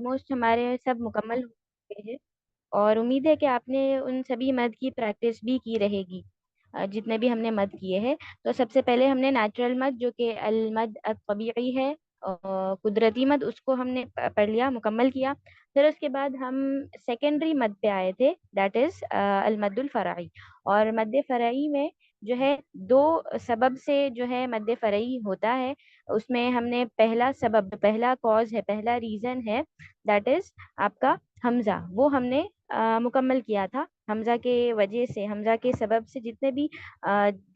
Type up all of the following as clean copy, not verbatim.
Almost ہمارے سب مکمل ہو چکے ہیں، اور امید ہے کہ آپ نے ان سبھی مد کی پریکٹس بھی کی رہے گی، جتنے بھی ہم نے مد کیے ہیں۔ تو سب سے پہلے ہم نے نیچرل مد جو کہ المد الطبیعی ہے، قدرتی مد، اس کو ہم نے پڑھ لیا، مکمل کیا۔ پھر اس کے بعد ہم سیکنڈری مد پہ آئے تھے، دیٹ از المد الفرعی۔ اور مد فرعی میں جو ہے دو سبب سے جو ہے مد فرعی ہوتا ہے، اس میں ہم نے پہلا سبب، پہلا کاز ہے، پہلا ریزن ہے، دیٹ از آپ کا حمزہ، وہ ہم نے مکمل کیا تھا۔ حمزہ کے وجہ سے، حمزہ کے سبب سے جتنے بھی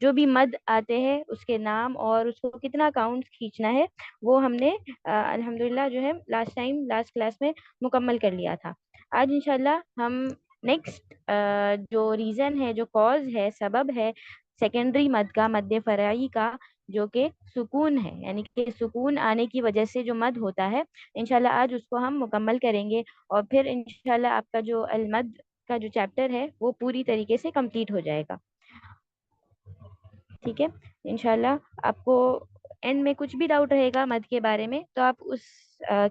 جو بھی مد آتے ہیں اس کے نام اور اس کو کتنا کاؤنٹ کھینچنا ہے، وہ ہم نے الحمدللہ جو ہے لاسٹ ٹائم لاسٹ کلاس میں مکمل کر لیا تھا۔ آج انشاءاللہ ہم نیکسٹ جو ریزن ہے، جو کاز ہے، سبب ہے سیکنڈری مد کا، مد فرعی کا، جو کہ سکون ہے، یعنی کہ سکون آنے کی وجہ سے جو مد ہوتا ہے، انشاءاللہ آج اس کو ہم مکمل کریں گے، اور پھر انشاءاللہ آپ کا جو المد کا جو چیپٹر ہے وہ پوری طریقے سے کمپلیٹ ہو جائے گا۔ ٹھیک ہے، انشاءاللہ آپ کو اینڈ میں کچھ بھی ڈاؤٹ رہے گا مد کے بارے میں تو آپ اس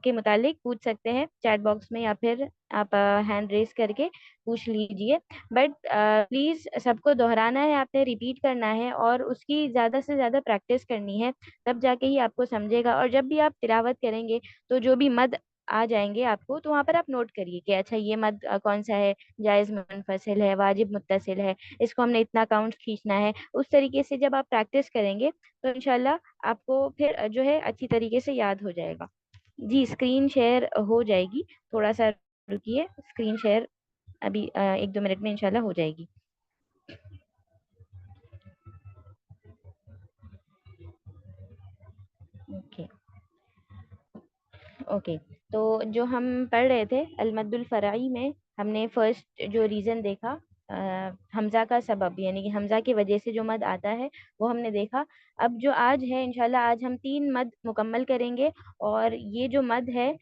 کے متعلق پوچھ سکتے ہیں چیٹ باکس میں، یا پھر آپ ہینڈ ریز کر کے پوچھ لیجئے، بٹ پلیز سب کو دہرانا ہے، آپ نے ریپیٹ کرنا ہے اور اس کی زیادہ سے زیادہ پریکٹس کرنی ہے، تب جا کے ہی آپ کو سمجھے گا۔ اور جب بھی آپ تلاوت کریں گے تو جو بھی مد آ جائیں گے آپ کو، تو وہاں پر آپ نوٹ کریے کہ اچھا یہ مد کون سا ہے، جائز منفصل ہے، واجب متصل ہے، اس کو ہم نے اتنا کاؤنٹ کھینچنا ہے۔ اس طریقے سے جب آپ پریکٹس کریں گے تو انشاءاللہ آپ کو پھر جو ہے اچھی طریقے سے یاد ہو جائے گا۔ جی اسکرین شیئر ہو جائے گی، تھوڑا سا رکیے، اسکرین شیئر ابھی 1-2 منٹ میں انشاءاللہ ہو جائے گی۔ اوکے اوکے، تو جو ہم پڑھ رہے تھے المد الفرعی میں، ہم نے فرسٹ جو ریزن دیکھا حمزہ کا سبب، یعنی کہ حمزہ کی وجہ سے جو مد آتا ہے وہ ہم نے دیکھا۔ اب جو آج ہے انشاءاللہ آج ہم 3 مد مکمل کریں گے، اور یہ جو مد ہے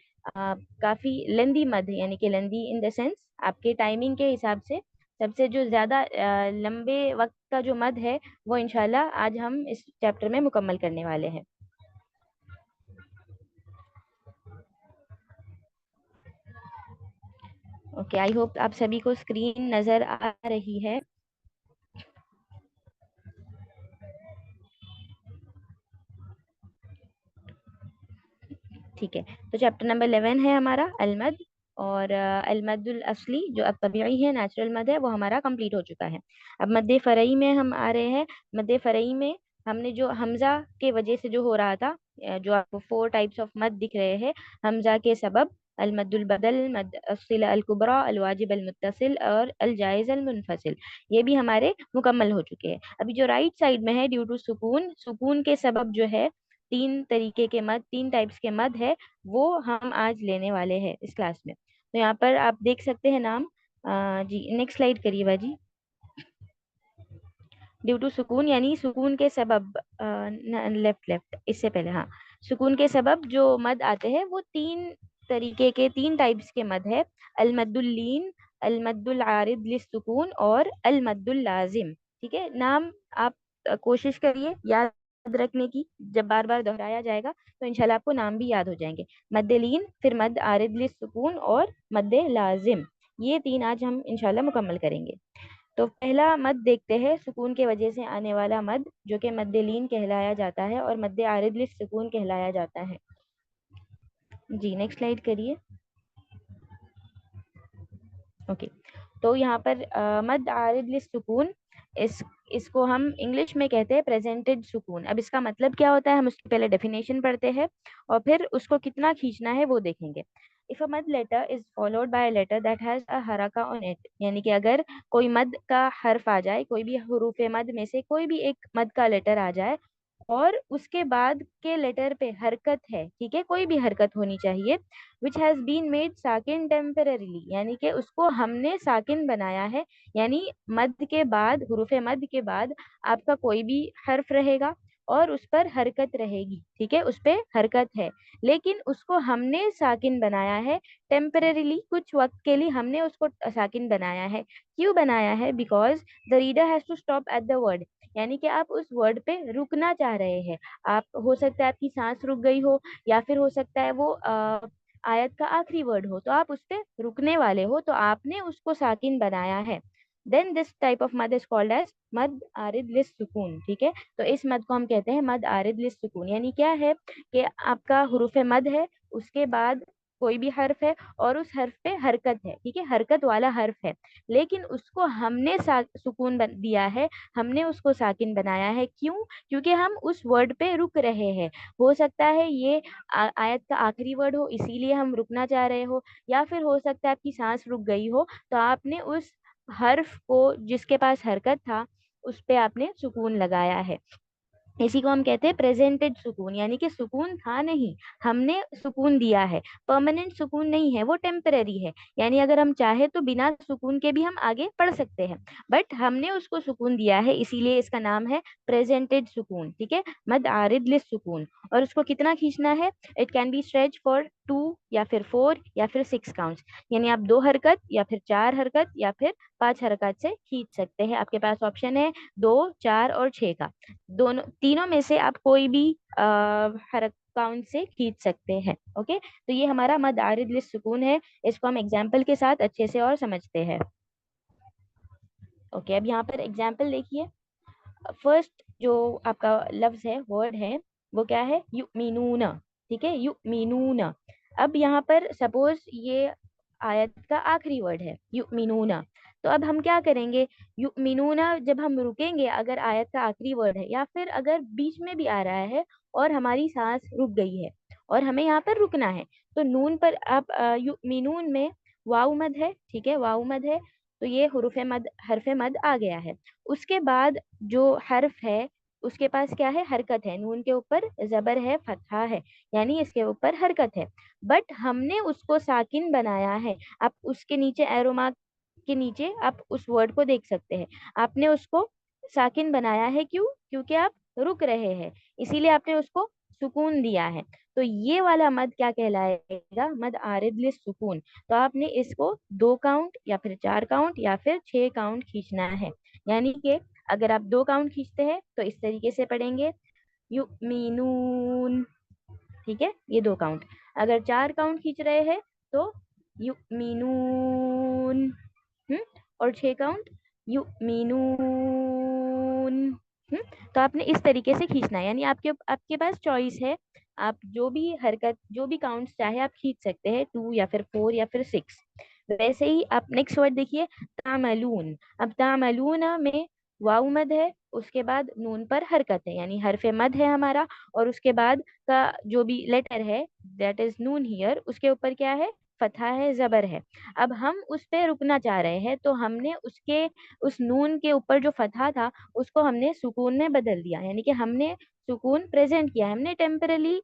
کافی لیندی مد ہے، یعنی کہ لیندی ان دا سینس آپ کے ٹائمنگ کے حساب سے سب سے جو زیادہ لمبے وقت کا جو مد ہے وہ انشاءاللہ آج ہم اس چیپٹر میں مکمل کرنے والے ہیں۔ اوکے، آئی ہوپ آپ سبھی کو اسکرین نظر آ رہی ہے۔ ٹھیک ہے، تو چیپٹر نمبر 11 ہے ہمارا المد، اور المد الاصلی جو اب طبیعی ہے، نیچرل مد ہے، وہ ہمارا کمپلیٹ ہو چکا ہے۔ اب مد فرعی میں ہم آ رہے ہیں۔ مد فرعی میں ہم نے جو حمزہ کے وجہ سے جو ہو رہا تھا، جو آپ کو 4 ٹائپس آف مد دکھ رہے ہیں حمزہ کے سبب، المد البدل، مد الصلہ الکبریٰ، الواجب المتصل اور الجائز المنفصل، یہ بھی ہمارے مکمل ہو چکے ہیں۔ ابھی جو رائٹ سائڈ میں ہے ڈیو ٹو سکون، سکون کے سبب جو ہے 3 طریقے کے مد، 3 ٹائپس کے مد ہے، وہ ہم آج لینے والے ہیں اس کلاس میں۔ تو یہاں پر آپ دیکھ سکتے ہیں نام، جی نیکسٹ سلائیڈ کریے باجی۔ ڈیو ٹو سکون یعنی سکون کے سبب، لیفٹ لیفٹ اس سے پہلے، ہاں، سکون کے سبب جو مد آتے ہیں وہ 3 طریقے کے، 3 ٹائپس کے مد ہے، المد اللین، المد العارض للسکون اور المد اللازم۔ ٹھیک ہے، نام آپ کوشش کریے یاد رکھنے کی، جب بار بار دہرایا جائے گا تو انشاءاللہ آپ کو نام بھی یاد ہو جائیں گے۔ مد لین، پھر مد عارض للسکون اور مد لازم، یہ 3 آج ہم انشاءاللہ مکمل کریں گے۔ تو پہلا مد دیکھتے ہیں، سکون کے وجہ سے آنے والا مد، جو کہ مد لین کہلایا جاتا ہے اور مد عارض للسکون کہلایا جاتا ہے۔ جی نیکسٹ سلائیڈ کریے۔ اوکے، تو یہاں پر مد عارض للسکون، اس کو ہم انگلش میں کہتے ہیں پریزنٹڈ سکون۔ اب اس کا مطلب کیا ہوتا ہے، ہم اس کی پہلے ڈیفینیشن پڑھتے ہیں اور پھر اس کو کتنا کھینچنا ہے وہ دیکھیں گے۔ If a mud letter is followed by a letter that has a haraka on it، یعنی کہ اگر کوئی مد کا حرف آ جائے، کوئی بھی حروف مد میں سے کوئی بھی ایک مد کا لیٹر آ جائے اور اس کے بعد کے لیٹر پہ حرکت ہے، ٹھیک ہے، کوئی بھی حرکت ہونی چاہیے، which has been made ساکن temporarily، یعنی کہ اس کو ہم نے ساکن بنایا ہے، یعنی مد کے بعد، حروف مد کے بعد آپ کا کوئی بھی حرف رہے گا اور اس پر حرکت رہے گی، ٹھیک ہے، اس پہ حرکت ہے، لیکن اس کو ہم نے ساکن بنایا ہے ٹیمپریریلی، کچھ وقت کے لیے ہم نے اس کو ساکن بنایا ہے۔ کیوں بنایا ہے؟ Because the reader has to stop at the word، یعنی کہ آپ اس ورڈ پہ رکنا چاہ رہے ہیں، آپ ہو سکتا ہے آپ کی سانس رک گئی ہو، یا پھر ہو سکتا ہے وہ आयत का आखिरी वर्ड हो तो आप उस पे रुकने वाले हो तो आपने उसको साकिन बनाया है, देन दिस टाइप ऑफ मद इज कॉल्ड एज मद आरिद लिस सुकून। ठीक है, तो इस मद को हम कहते हैं मद आरिद लिस सुकून। यानी क्या है कि आपका हुरूफ मद है, उसके बाद कोई भी हर्फ है और उस हर्फ पे हरकत है, ठीक है, हरकत वाला हर्फ है, लेकिन उसको हमने सुकून दिया है, हमने उसको साकिन बनाया है। क्यों? क्योंकि हम उस वर्ड पे रुक रहे हैं। हो सकता है ये आयत का आखिरी वर्ड हो इसीलिए हम रुकना चाह रहे हो, या फिर हो सकता है आपकी सांस रुक गई हो तो आपने उस हर्फ को जिसके पास हरकत था उस पे आपने सुकून लगाया है। इसी को हम कहते हैं प्रेजेंटेड सुकून, यानी कि सुकून था नहीं, हमने सुकून दिया है। परमानेंट सुकून नहीं है, वो टेम्पररी है। यानी अगर हम चाहे तो बिना सुकून के भी हम आगे पढ़ सकते हैं, बट हमने उसको सुकून दिया है, इसीलिए इसका नाम है प्रेजेंटेड सुकून। ठीक है, मद आरिद लिस सुकून। और उसको कितना खींचना है? It can be stretch for 2 या फिर 4 या फिर 6 काउंट्स। यानी आप 2 हरकत या फिर 4 हरकत या फिर 5 हरकत से खींच सकते हैं। आपके पास ऑप्शन है 2, 4 और 6 का। दोनों तीनों में से आप कोई भी हर अकाउंट से खींच सकते हैं। ओके, तो ये हमारा मद आरिद लिस सुकून है। इसको हम एग्जाम्पल के साथ अच्छे से और समझते हैं। ओके, अब यहाँ पर एग्जाम्पल देखिए। फर्स्ट जो आपका लफ्ज है, वर्ड है, वो क्या है? युमिनून। ठीक है, युमिनून। अब यहाँ पर सपोज ये आयत का आखिरी वर्ड है युमिनून, तो अब हम क्या करेंगे? युमिनून जब हम रुकेंगे, अगर आयत का आखिरी वर्ड है या फिर अगर बीच में भी आ रहा है और हमारी सांस रुक गई है और हमें यहाँ पर रुकना है, तो नून पर आप युमिनून में वाव मद है, ठीक है, वाव मद है, तो ये हुरूफ मद, हरफ मद आ गया है। उसके बाद जो हर्फ है उसके पास क्या है? हरकत है, नून के ऊपर जबर है, फतहा है, यानी इसके ऊपर हरकत है, बट हमने उसको साकिन बनाया है। आप उसके नीचे एरो मार्क के नीचे आप उस वर्ड को देख सकते हैं, आपने उसको साकिन बनाया है। क्यों? क्योंकि आप रुक रहे हैं, इसीलिए आपने उसको सुकून दिया है। तो ये वाला मद क्या कहलाएगा? मद आरिद लिस सुकून। तो आपने इसको 2 काउंट या फिर 4 काउंट या फिर 6 काउंट खींचना है। यानी कि अगर आप 2 काउंट खींचते हैं तो इस तरीके से पढ़ेंगे युमिनून। ठीक है, ये 2 काउंट। अगर 4 काउंट खींच रहे हैं तो युमिनून। और 6 काउंट युमिनून। तो आपने इस तरीके से खींचना है, यानी आपके आपके पास चॉइस है, आप जो भी हरकत, जो भी काउंट चाहे आप खींच सकते हैं, 2 या फिर 4 या फिर 6। वैसे ही आप नेक्स्ट वर्ड देखिए, तामलून। अब तामलून में वाव मद है, उसके बाद नून पर हरकत है, यानी हरफे मद है हमारा, और उसके बाद का जो भी लेटर है दैट इज नून हियर, उसके ऊपर क्या है? फतहा है, जबर है। अब हम उस पे रुकना चाह रहे हैं तो हमने उसके उस नून के ऊपर जो फतहा था उसको हमने सुकून में बदल दिया, यानी कि हमने सुकून प्रेजेंट किया, हमने टेम्परली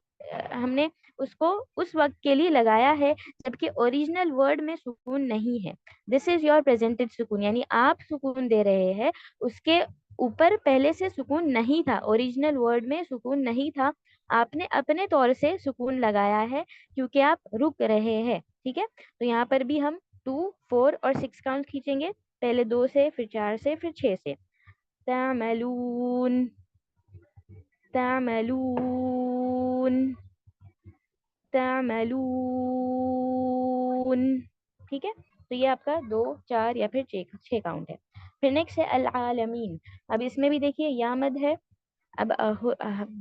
हमने उसको उस वक्त के लिए लगाया है जबकि ओरिजिनल वर्ड में सुकून नहीं है। दिस इज योर प्रेजेंटेड सुकून, यानी आप सुकून दे रहे हैं, उसके ऊपर पहले से सुकून नहीं था, ओरिजिनल वर्ड में सुकून नहीं था, आपने अपने तौर से सुकून लगाया है क्योंकि आप रुक रहे हैं। ठीक है, तो यहाँ पर भी हम 2, 4 और 6 काउंट खींचेंगे, पहले 2 से, फिर 4 से, फिर 6 से। तामलून, तामलून, तामलून। ठीक है, तो ये आपका 2, 4 या फिर 6 काउंट है। फिर नेक्स्ट है अल आलमीन। अब इसमें भी देखिए या मद है। अब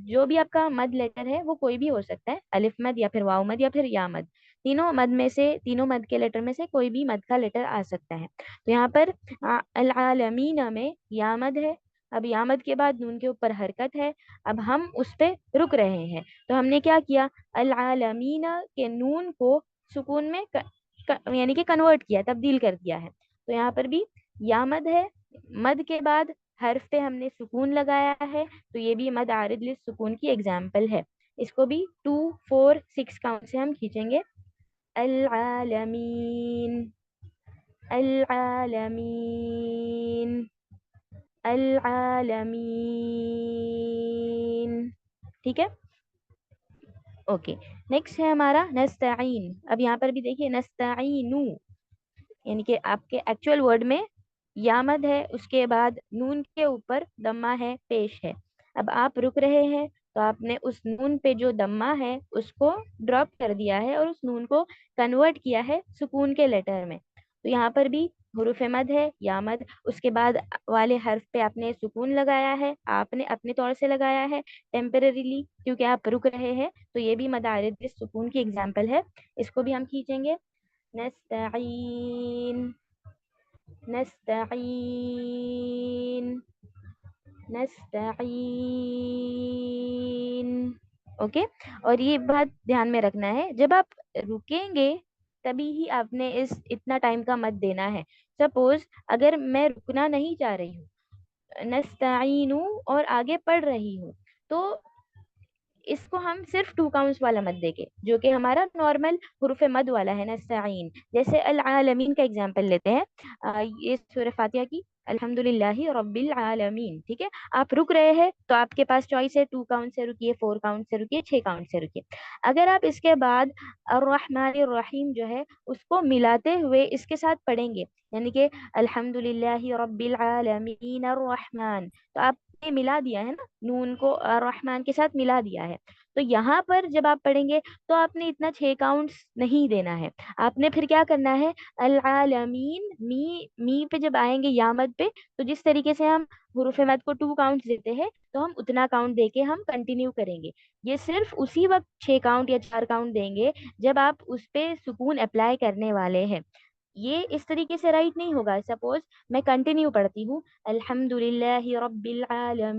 जो भी आपका मद लेटर है वो कोई भी हो सकता है, अलिफ मद या फिर वाव मद या फिर या मद, तीनों मद में से, तीनों मद के लेटर में से कोई भी मद का लेटर आ सकता है। तो यहाँ पर अल आलमीन में या मद है। अब या मद के बाद नून के ऊपर हरकत है, अब हम उस पे रुक रहे हैं, तो हमने क्या किया? अल आलमीन के नून को सुकून में यानी कि कन्वर्ट किया, तब्दील कर दिया है। तो यहाँ पर भी या मद है, मद के बाद हर्फ पे हमने सुकून लगाया है, तो ये भी मद आरिद लिस सुकून की एग्जाम्पल है। इसको भी 2, 4, 6 काउंट से हम खींचेंगे। अल आलमीन, अल आलमीन, अल आलमीन। ठीक है, ओके। नेक्स्ट है हमारा नस्तईन। अब यहाँ पर भी देखिए नस्तईनु, यानी कि आपके एक्चुअल वर्ड में यामद है, उसके बाद नून के ऊपर दम्मा है, पेश है। अब आप रुक रहे हैं تو آپ نے اس نون پہ جو دمہ ہے اس کو ڈراپ کر دیا ہے اور اس نون کو کنورٹ کیا ہے سکون کے لیٹر میں. تو یہاں پر بھی حروف مد ہے یا مد، اس کے بعد والے حرف پہ آپ نے سکون لگایا ہے، آپ نے اپنے طور سے لگایا ہے ٹیمپرریلی کیونکہ آپ رک رہے ہیں. تو یہ بھی مد عارض سکون کی اگزامپل ہے. اس کو بھی ہم کھینچیں گے. نستعین، نستعین، نستعین. اوکے. اور یہ بات دھیان میں رکھنا ہے، جب آپ رکیں گے تبھی ہی آپ نے اتنا ٹائم کا مت دینا ہے. سپوز اگر میں رکنا نہیں چاہ رہی ہوں، نستعین اور آگے پڑھ رہی ہوں، تو اس کو ہم صرف 2 کاؤنٹس والا مد دیں گے جو کہ ہمارا نارمل حروف مد والا ہے نستعین. جیسے العالمین کا اگزامپل لیتے ہیں، یہ سورہ فاتحہ کی الحمد للہ رب العالمین. ٹھیک ہے، آپ رک رہے ہیں تو آپ کے پاس چوائس ہے 2 کاؤنٹ سے رکیے، 4 کاؤنٹ سے رکیے، 6 کاؤنٹ سے رکیے. اگر آپ اس کے بعد الرحمن الرحیم جو ہے اس کو ملاتے ہوئے اس کے ساتھ پڑھیں گے، یعنی کہ الحمد للہ رب العالمین الرحمن، تو آپ نے ملا دیا ہے نا نون کو الرحمن کے ساتھ ملا دیا ہے. تو یہاں پر جب آپ پڑھیں گے تو آپ نے اتنا 6 کاؤنٹس نہیں دینا ہے. آپ نے پھر کیا کرنا ہے، العالمین می پہ جب آئیں گے یا مد پہ، تو جس طریقے سے ہم حروف مد کو 2 کاؤنٹس دیتے ہیں تو ہم اتنا کاؤنٹ دے کے ہم کنٹینیو کریں گے. یہ صرف اسی وقت 6 کاؤنٹ یا 4 کاؤنٹ دیں گے جب آپ اس پہ سکون اپلائی کرنے والے ہیں. یہ اس طریقے سے رائٹ نہیں ہوگا. سپوز میں کنٹینیو پڑھتی ہوں الحمد للہ رب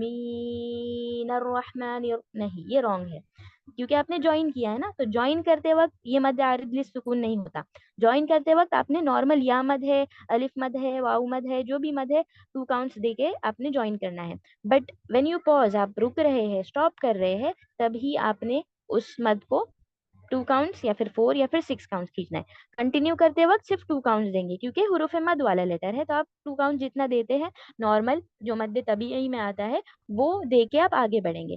العالمین الرحمن نہیں، یہ رانگ ہے کیونکہ آپ نے جوائن کیا ہے نا. تو جوائن کرتے وقت یہ مد عارض للسکون نہیں ہوتا. جوائن کرتے وقت آپ نے نارمل یا مد ہے، الف مد ہے، واؤ مد ہے، جو بھی مد ہے 2 کاؤنٹس دے کے آپ نے جوائن کرنا ہے. بٹ وین یو پوز، آپ رک رہے ہیں، اسٹاپ کر رہے ہیں، تبھی آپ نے اس مد کو 2 کاؤنٹس یا پھر 4 یا پھر 6 کاؤنٹس کھینچنا ہے. کنٹینیو کرتے وقت صرف 2 کاؤنٹس دیں گے کیونکہ حروف مد والا لیٹر ہے. تو آپ 2 کاؤنٹ جتنا دیتے ہیں نارمل جو مد طبیعی میں آتا ہے وہ دے کے آپ آگے بڑھیں گے.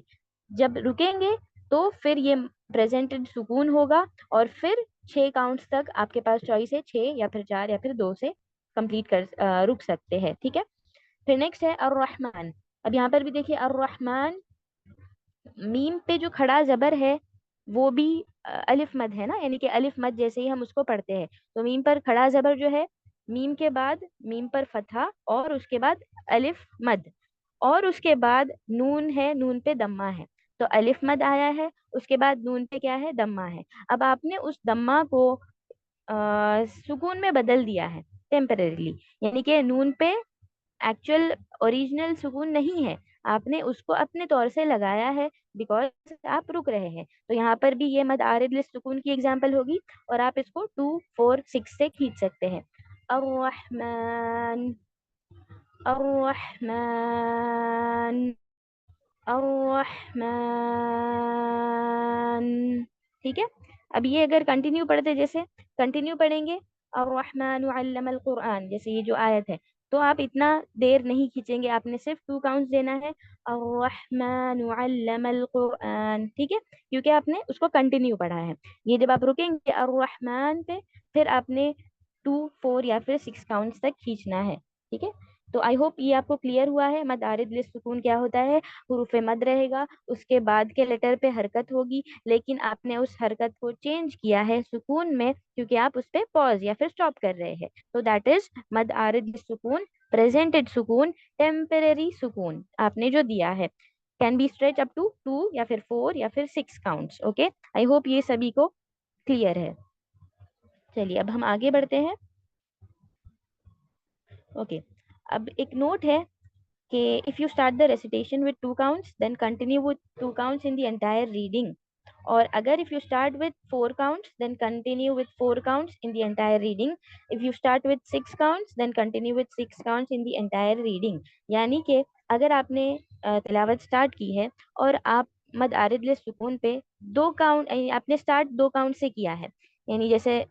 جب رکیں گے تو پھر یہ پریزنٹڈ سکون ہوگا اور پھر 6 کاؤنٹس تک آپ کے پاس چوائس ہے، 6 یا پھر 4 یا پھر 2 سے کمپلیٹ کر رک سکتے ہیں. ٹھیک ہے. پھر نیکسٹ ہے الرحمن. اب یہاں پر بھی دیکھیے الرحمن، میم پہ جو کھڑا زبر ہے وہ بھی الف مد ہے نا، یعنی کہ الف مد جیسے ہی ہم اس کو پڑھتے ہیں. تو میم پر کھڑا زبر جو ہے، میم کے بعد میم پر فتحہ اور اس کے بعد الف مد، اور اس کے بعد نون ہے، نون پہ دمہ ہے. تو الف مد آیا ہے، اس کے بعد نون پہ کیا ہے، دمہ ہے. اب آپ نے اس دمہ کو سکون میں بدل دیا ہے ٹیمپریریلی، یعنی کہ نون پہ ایکچوئل اوریجنل سکون نہیں ہے، آپ نے اس کو اپنے طور سے لگایا ہے بیکاز آپ رک رہے ہیں. تو یہاں پر بھی یہ مد عارض للسکون کی اگزامپل ہوگی اور آپ اس کو 2 4 6 سے کھینچ سکتے ہیں. الرحمن، الرحمن، الرحمن. ٹھیک ہے. اب یہ اگر کنٹینیو پڑھتے، جیسے کنٹینیو پڑھیں گے الرحمن علم القرآن، جیسے یہ جو آیت ہے، تو آپ اتنا دیر نہیں کھینچیں گے، آپ نے صرف 2 کاؤنٹس دینا ہے الرحمن علم القرآن. ٹھیک ہے، کیونکہ آپ نے اس کو کنٹینیو پڑھا ہے. یہ جب آپ رکیں گے الرحمن پہ، پھر آپ نے 2 4 یا پھر 6 کاؤنٹس تک کھینچنا ہے. ٹھیک ہے. تو آئی ہوپ یہ آپ کو کلیئر ہوا ہے مد عارض للسکون کیا ہوتا ہے. حروف مد رہے گا، اس کے بعد کے لیٹر پہ حرکت ہوگی، لیکن آپ نے اس حرکت کو چینج کیا ہے سکون میں کیونکہ آپ اس پہ پوز یا پھر اسٹاپ کر رہے ہیں. تو دیٹ از مد عارض للسکون، پریزنٹڈ سکون، ٹیمپرری سکون آپ نے جو دیا ہے. Can be stretch up to 2 یا پھر 4 یا پھر 6 کاؤنٹس. اوکے، آئی ہوپ یہ سبھی کو کلیئر ہے. چلیے اب ہم آگے بڑھتے ہیں. اوکے. اب ایک نوٹ ہے کہ if you start the recitation with 2 counts then continue with 2 counts in the entire reading, اور اگر if you start with 4 counts then continue with 4 counts in the entire reading, if you start with 6 counts then continue with 6 counts in the entire reading. یعنی کہ اگر آپ نے تلاوت start کی ہے اور آپ مد عارض للسکون پہ 2 کاؤنٹ، آپ نے سٹارٹ 2 کاؤنٹ سے کیا ہے، یعنی جیسے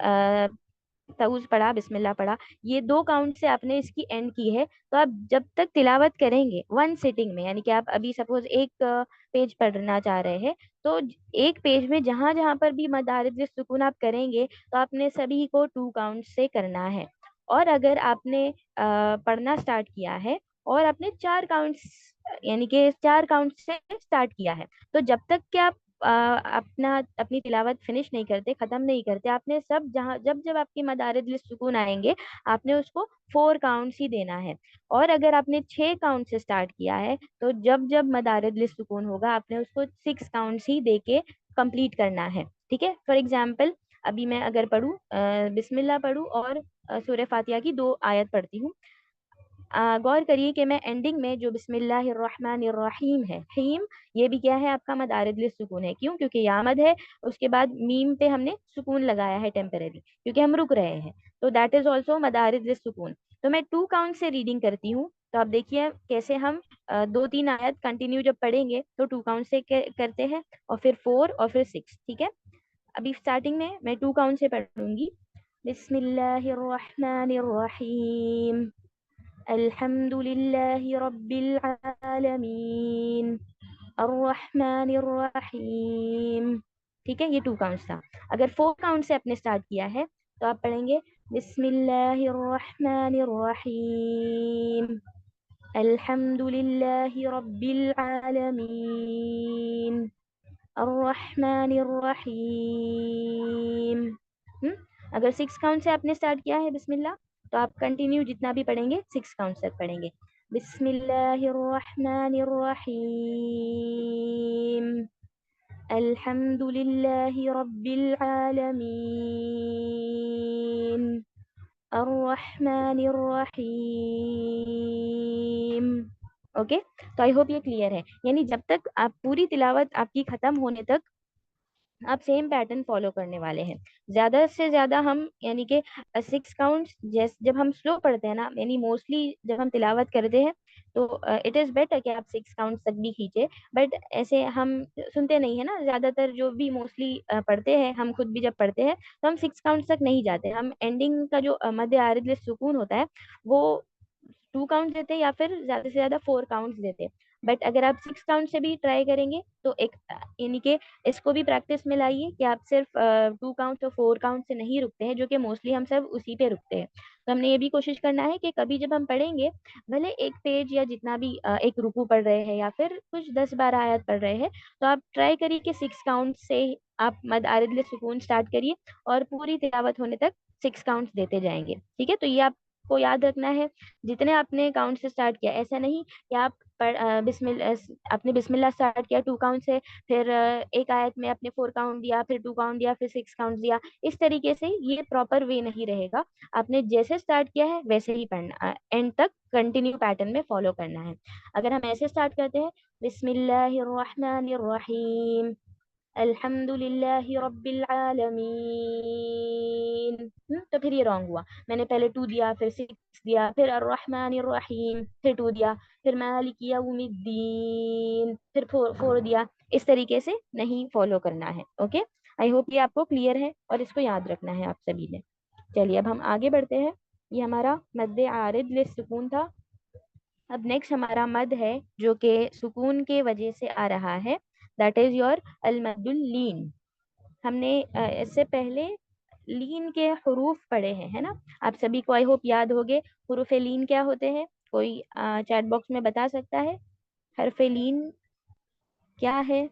تعوذ پڑھا، بسم اللہ پڑھا، یہ 2 کاؤنٹ سے آپ نے اس کی اینڈ کی ہے. تو آپ جب تک تلاوت کریں گے 1 سٹنگ میں، یعنی کہ آپ ابھی سپوز ایک پیج پڑھنا چاہ رہے ہیں، تو ایک پیج میں جہاں جہاں پر بھی مد عارض للسکون آپ کریں گے تو آپ نے سبھی کو 2 کاؤنٹ سے کرنا ہے. اور اگر آپ نے پڑھنا سٹارٹ کیا ہے اور آپ نے 4 کاؤنٹس یعنی کہ 4 کاؤنٹ سے اسٹارٹ کیا ہے. تو جب تک کہ آپ اپنی تلاوت فنش نہیں کرتے، ختم نہیں کرتے، آپ نے سب جہاں جب جب آپ کی مدارج للسکون آئیں گے آپ نے اس کو 4 کاؤنٹس ہی دینا ہے. اور اگر آپ نے 6 کاؤنٹ سے اسٹارٹ کیا ہے تو جب جب مدارج للسکون ہوگا آپ نے اس کو 6 کاؤنٹس ہی دے کے کمپلیٹ کرنا ہے. ٹھیک ہے. فار ایگزامپل ابھی میں اگر پڑھوں بسم اللہ پڑھوں اور سورہ فاتحہ کی 2 آیت پڑھتی ہوں. غور کریے کہ میں اینڈنگ میں جو بسم اللہ الرحمن الرحیم ہے، حیم، یہ بھی کیا ہے آپ کا مد عارض للسکون ہے. کیوں؟ کیونکہ یا مد ہے، اس کے بعد میم پہ ہم نے سکون لگایا ہے ٹیمپرری کیونکہ ہم رک رہے ہیں. تو دیٹ از آلسو مد عارض للسکون. تو میں 2 کاؤنٹ سے ریڈنگ کرتی ہوں. تو آپ دیکھیے کیسے ہم 2-3 آیت کنٹینیو جب پڑھیں گے تو 2 کاؤنٹ سے کرتے ہیں، اور پھر 4 اور پھر 6. ٹھیک ہے. ابھی اسٹارٹنگ میں 2 کاؤنٹ سے پڑھوں گی. بسم اللہ الرحمن الرحیم الحمد للہ رب العالمین الرحمن الرحیم. ٹھیک ہے. یہ 2 کاؤنٹس تھا. اگر 4 کاؤنٹ سے آپ نے اسٹارٹ کیا ہے تو آپ پڑھیں گے بسم اللہ الرحمن الرحیم الحمد للہ رب العالمین الرحمن الرحیم. اگر 6 کاؤنٹ سے آپ نے اسٹارٹ کیا ہے بسم اللہ تو آپ کنٹینیو جتنا بھی پڑھیں گے 6 کاؤنٹ تک پڑھیں گے. بسم اللہ الرحمن الرحیم الحمد للہ رب العالمین الرحمن الرحیم. اوکے. تو آئی ہوپ یہ کلیئر ہے. یعنی جب تک آپ پوری تلاوت آپ کی ختم ہونے تک آپ سیم پیٹرن فالو کرنے والے ہیں. زیادہ سے زیادہ ہم یعنی کہ 6 کاؤنٹ جب ہم سلو پڑھتے ہیں نا، یعنی موسٹلی جب ہم تلاوت کرتے ہیں تو اٹ از بیٹر کہ آپ 6 کاؤنٹ تک بھی کھینچے. بٹ ایسے ہم سنتے نہیں ہیں نا، زیادہ تر جو بھی موسٹلی پڑھتے ہیں، ہم خود بھی جب پڑھتے ہیں تو ہم 6 کاؤنٹ تک نہیں جاتے. ہم اینڈنگ کا جو مد عارض للسکون ہوتا ہے وہ 2 کاؤنٹ دیتے یا پھر زیادہ سے زیادہ 4 کاؤنٹ دیتے. بٹ اگر آپ 6 کاؤنٹ سے بھی ٹرائی کریں گے تو ایک یعنی کہ اس کو بھی پریکٹس میں لائیے کہ آپ صرف 2 کاؤنٹ اور 4 کاؤنٹ سے نہیں رکتے ہیں، جو کہ موسٹلی ہم سب اسی پہ رکتے ہیں. تو ہم نے یہ بھی کوشش کرنا ہے کہ کبھی جب ہم پڑھیں گے بھلے ایک پیج یا جتنا بھی ایک رکو پڑھ رہے ہیں یا پھر کچھ 10-12 آیات پڑھ رہے ہیں تو آپ ٹرائی کریے کہ 6 کاؤنٹ سے آپ مد عارض للسکون اسٹارٹ کریے اور پوری تلاوت ہونے تک 6 کاؤنٹ دیتے جائیں گے. ٹھیک ہے. تو یہ آپ کو یاد رکھنا ہے جتنے آپ نے کاؤنٹ سے اسٹارٹ کیا. ایسا نہیں کہ آپ آپ نے بسم اللہ اسٹارٹ کیا 2 کاؤنٹ سے، پھر ایک آیت میں آپ نے 4 کاؤنٹ دیا، پھر 2 کاؤنٹ دیا، پھر 6 کاؤنٹ دیا. اس طریقے سے یہ پراپر وے نہیں رہے گا. آپ نے جیسے اسٹارٹ کیا ہے ویسے ہی پڑھنا، اینڈ تک کنٹینیو پیٹرن میں فالو کرنا ہے. اگر ہم ایسے اسٹارٹ کرتے ہیں بسم اللہ الرحمن الرحیم الحمد للہ رب العالمین، تو پھر یہ رانگ ہوا. میں نے پہلے 2 دیا، پھر 6 دیا، پھر الرحمن الرحیم، پھر 2 دیا، پھر مالک یوم الدین، پھر 4 دیا. اس طریقے سے نہیں فالو کرنا ہے. اوکے. آئی ہوپ یہ آپ کو کلیئر ہے اور اس کو یاد رکھنا ہے آپ سبھی نے. چلیے اب ہم آگے بڑھتے ہیں. یہ ہمارا مد عارض للسکون تھا. اب نیکسٹ ہمارا مد ہے جو کہ سکون کے وجہ سے آ رہا ہے. دیٹ از یور المد اللین. ہم نے اس سے پہلے لین کے حروف پڑھے ہیں، ہے نا. آپ سبھی کو آئی ہوپ یاد ہوگے حروف لین کیا ہوتے ہیں. کوئی چیٹ باکس میں بتا سکتا ہے حرف لین کیا ہے؟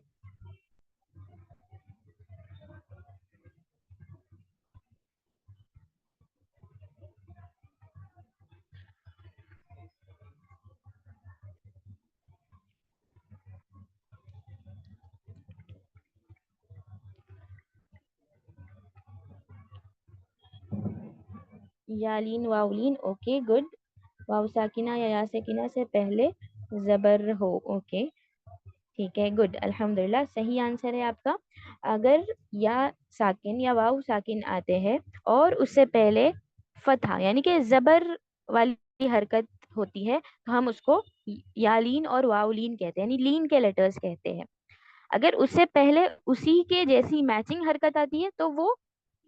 یالین، واولین. Okay good. واو ساکنہ یا یا ساکنہ سے پہلے زبر ہو. اوکے ٹھیک ہے گڈ. الحمد للہ صحیح آنسر ہے آپ کا. اگر یا ساکن یا واو ساکن آتے ہیں اور اس سے پہلے فتحہ یعنی کہ زبر والی حرکت ہوتی ہے تو ہم اس کو یالین اور واولین کہتے ہیں، یعنی لین کے لیٹرز کہتے ہیں. اگر اس سے پہلے اسی کے جیسی میچنگ حرکت آتی ہے تو وہ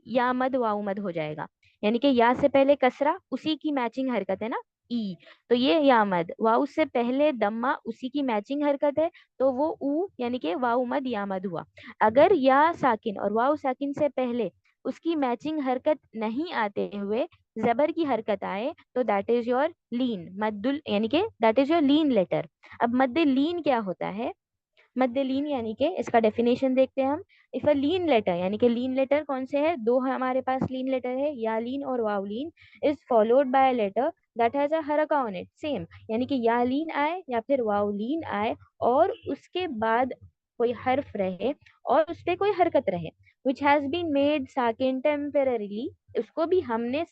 یا مد واؤ مد ہو جائے گا. یعنی کہ یا سے پہلے کسرہ اسی کی میچنگ حرکت ہے نا، ای، تو یہ یا مد. واؤ سے پہلے دمہ اسی کی میچنگ حرکت ہے تو وہ او، یعنی کہ واؤ مد یا مد ہوا. اگر یا ساکن اور واؤ ساکن سے پہلے اس کی میچنگ حرکت نہیں آتے ہوئے زبر کی حرکت آئے تو دیٹ از یور لین مد یعنی کہ دیٹ از یور لین لیٹر. اب مد لین کیا ہوتا ہے؟ مد لین یعنی کہ اس کا ڈیفینیشن دیکھتے ہیں ہم. اف اے لین لیٹر یعنی کہ لین لیٹر کون سے ہے؟ دو ہمارے پاس لین لیٹر ہے, یا لین اور واو لین, is followed by letter that has a حرکہ آن اٹ. سیم یعنی کہ یا لین آئے یا پھر واو لین آئے اور اس کے بعد کوئی حرف رہے اور اس پہ کوئی حرکت رہے, which has been made ساکن temporarily, اس کو بھی ہم نے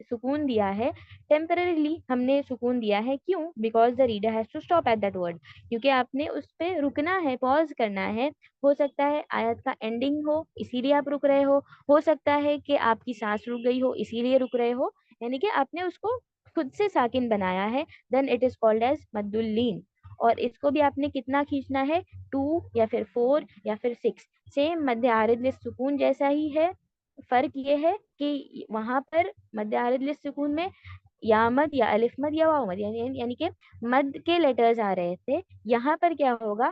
سکون دیا ہے. ٹیمپرریلی ہم نے سکون دیا ہے, کیوں؟ Because the reader has to stop at that word, کیونکہ آپ نے اس پہ رکنا ہے, پاز کرنا ہے. ہو سکتا ہے آیت کا اینڈنگ ہو اسی لیے آپ رک رہے ہو سکتا ہے کہ آپ کی سانس رک گئی ہو اسی لیے رک رہے ہو, یعنی کہ آپ نے اس کو خود سے ساکن بنایا ہے. Then it is called as مد اللین. اور اس کو بھی آپ نے کتنا کھینچنا ہے؟ 2 یا پھر 4 یا پھر 6. سیم مد عارض للسکون جیسا ہی ہے, فرق یہ ہے کہ وہاں پر مد عارض للسکون میں یا مد یا الف مد یا واو مد یعنی کہ مد کے لیٹرز آ رہے تھے, یہاں پر کیا ہوگا؟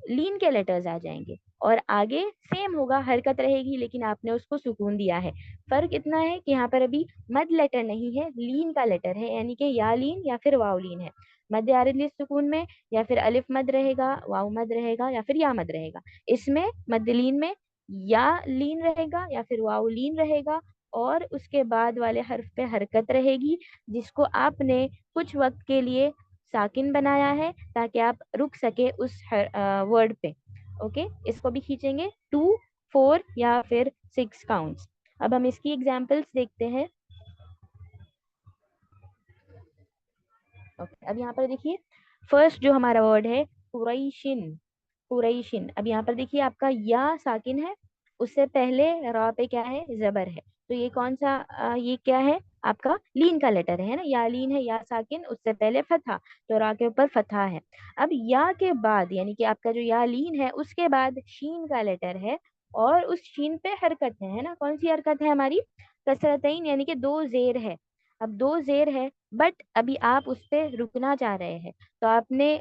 لین کے لیٹرز آ جائیں گے اور آگے سیم ہوگا, حرکت رہے گی لیکن آپ نے اس کو سکون دیا ہے. فرق اتنا ہے کہ یہاں پر ابھی مد لیٹر نہیں ہے, لین کا لیٹر ہے, یعنی کہ یا لین یا پھر واو لین ہے. مد عارض للسکون میں یا پھر الف مد رہے گا, واو مد رہے گا یا پھر یا مد رہے گا. اس میں مد لین میں یا لین رہے گا یا پھر واو لین رہے گا اور اس کے بعد والے حرف پہ حرکت رہے گی, جس کو آپ نے کچھ وقت کے لیے ساکن بنایا ہے تاکہ آپ رک سکے اس ورڈ پہ. اوکے, اس کو بھی کھینچیں گے 2 4 یا پھر 6 کاؤنٹس. اب ہم اس کی ایگزامپلس دیکھتے ہیں. اوکے, اب یہاں پر دیکھیے فرسٹ جو ہمارا ورڈ ہے قریشن. قریشن, اب یہاں پر دیکھیے آپ کا یا ساکن ہے, اس سے پہلے را پہ کیا ہے؟ زبر ہے. تو یہ کون سا یہ کیا ہے آپ کا؟ لین کا لیٹر ہے نا, یا لین ہے, یا ساکن, اس سے پہلے فتحہ, تو را کے اوپر فتحہ ہے. اب یا کے بعد یعنی کہ آپ کا جو یا لین ہے اس کے بعد شین کا لیٹر ہے اور اس شین پہ حرکت ہے نا. کون سی حرکت ہے ہماری؟ کسرتین, یعنی کہ 2 زیر ہے. اب 2 زیر ہے بٹ ابھی آپ اس پہ رکنا چاہ رہے ہیں تو آپ نے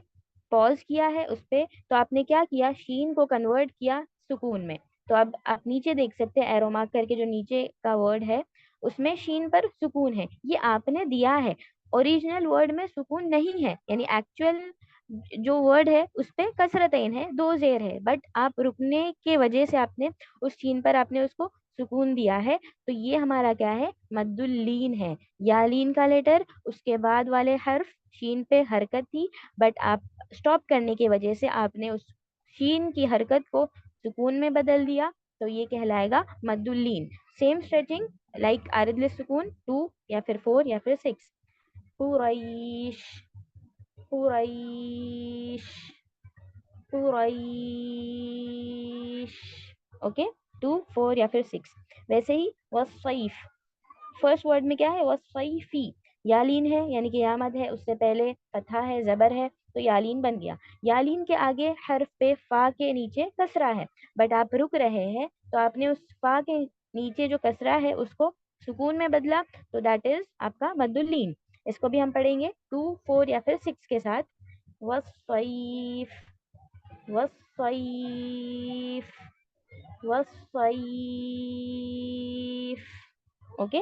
پاز کیا ہے اس پہ, تو آپ نے کیا کیا؟ شین کو کنورٹ کیا سکون میں. تو اب آپ نیچے دیکھ سکتے ہیں ایرو مارک کر کے, جو نیچے کا ورڈ ہے اس میں شین پر سکون ہے, یہ آپ نے دیا ہے. اوریجنل ورڈ میں سکون نہیں ہے, یعنی ایکچوئل جو ورڈ ہے اس پہ کسرتین ہے, 2 زیر ہے, بٹ آپ رکنے کے وجہ سے آپ نے اس شین پر آپ نے اس کو سکون دیا ہے. تو یہ ہمارا کیا ہے؟ مد اللین ہے. یا لین کا لیٹر, اس کے بعد والے حرف شین پہ حرکت تھی بٹ آپ اسٹاپ کرنے کی وجہ سے آپ نے اس شین کی حرکت کو سکون میں بدل دیا, تو یہ کہلائے گا مد اللین. سیم اسٹریچنگ لائک عارض للسکون 2 یا پھر 4 یا پھر 6. قریش قریش قریش. اوکے, 2 4 یا پھر 6. ویسے ہی والصیف, فرسٹ ورڈ میں کیا ہے؟ والصیفی, یا لین ہے یعنی کہ یا مد ہے, اس سے پہلے فتحہ ہے, زبر ہے, تو یالین بن گیا. یالین کے آگے حرف پہ فا کے نیچے کسرہ ہے بٹ آپ رک رہے ہیں, تو آپ نے اس فا کے نیچے جو کسرہ ہے اس کو سکون میں بدلا, تو دیٹ از آپ کا مد اللین. اس کو بھی ہم پڑھیں گے 2 4 یا پھر 6 کے ساتھ. والصیف والصیف والصیف. اوکے,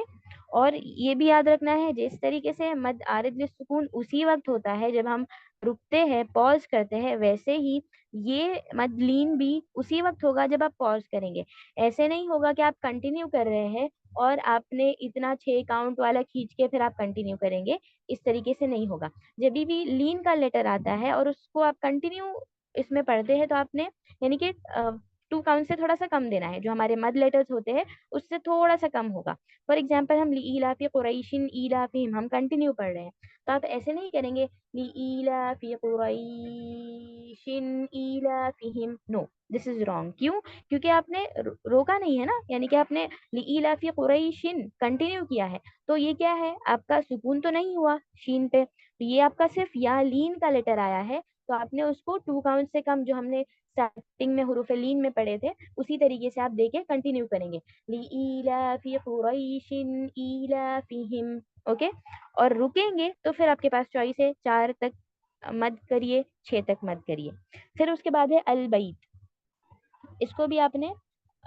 اور یہ بھی یاد رکھنا ہے جس طریقے سے مد عارض للسکون اسی وقت ہوتا ہے جب ہم رکتے ہیں, پاز کرتے ہیں, ویسے ہی یہ مد لین بھی اسی وقت ہوگا جب آپ پاز کریں گے. ایسے نہیں ہوگا کہ آپ کنٹینیو کر رہے ہیں اور آپ نے اتنا 6 کاؤنٹ والا کھینچ کے پھر آپ کنٹینیو کریں گے, اس طریقے سے نہیں ہوگا. جب بھی لین کا لیٹر آتا ہے اور اس کو آپ کنٹینیو اس میں پڑھتے ہیں تو آپ نے یعنی کہ 2 کاؤنٹ سے تھوڑا سا کم دینا ہے, جو ہمارے مد لیٹرز ہوتے ہیں اس سے تھوڑا سا کم ہوگا. فار ایگزامپل ہم لإیلاف قریشن ایلافہم ہم کنٹینیو پڑھ رہے ہیں, تو آپ ایسے نہیں کریں گے لإیلاف قریشن ایلافہم, نو دس از رانگ. کیوں؟ کیونکہ آپ نے روکا نہیں ہے نا, یعنی کہ آپ نے لإیلاف قریشن کنٹینیو کیا ہے, تو یہ کیا ہے آپ کا سکون تو نہیں ہوا شین پہ, تو یہ آپ کا صرف یا لین کا لیٹر آیا ہے, تو آپ نے اس کو 2 کاؤنٹ سے کم جو ہم نے اسٹارٹنگ میں حروف لین میں پڑھے تھے اسی طریقے سے آپ دے کے کنٹینیو کریں گے لإیلاف قریش ایلافہم. اوکے, اور رکیں گے تو پھر آپ کے پاس چوائس ہے 4 تک مد کریے, 6 تک مد کریے. پھر اس کے بعد ہے البیت, اس کو بھی آپ نے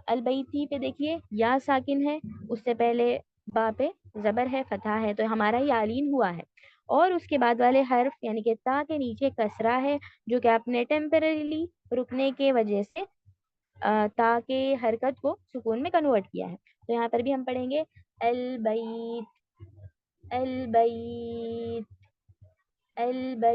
अलबैती पे देखिए या साकिन है, उससे पहले बा पे जबर है, फतहा है, तो हमारा यालीन हुआ है। और उसके बाद वाले हर्फ यानी कि ता के नीचे कसरा है, जो कि आपने टेम्पररीली रुकने के वजह से ता के हरकत को सुकून में कन्वर्ट किया है। तो यहाँ पर भी हम पढ़ेंगे अलबैत, अलबैत, अलबैत।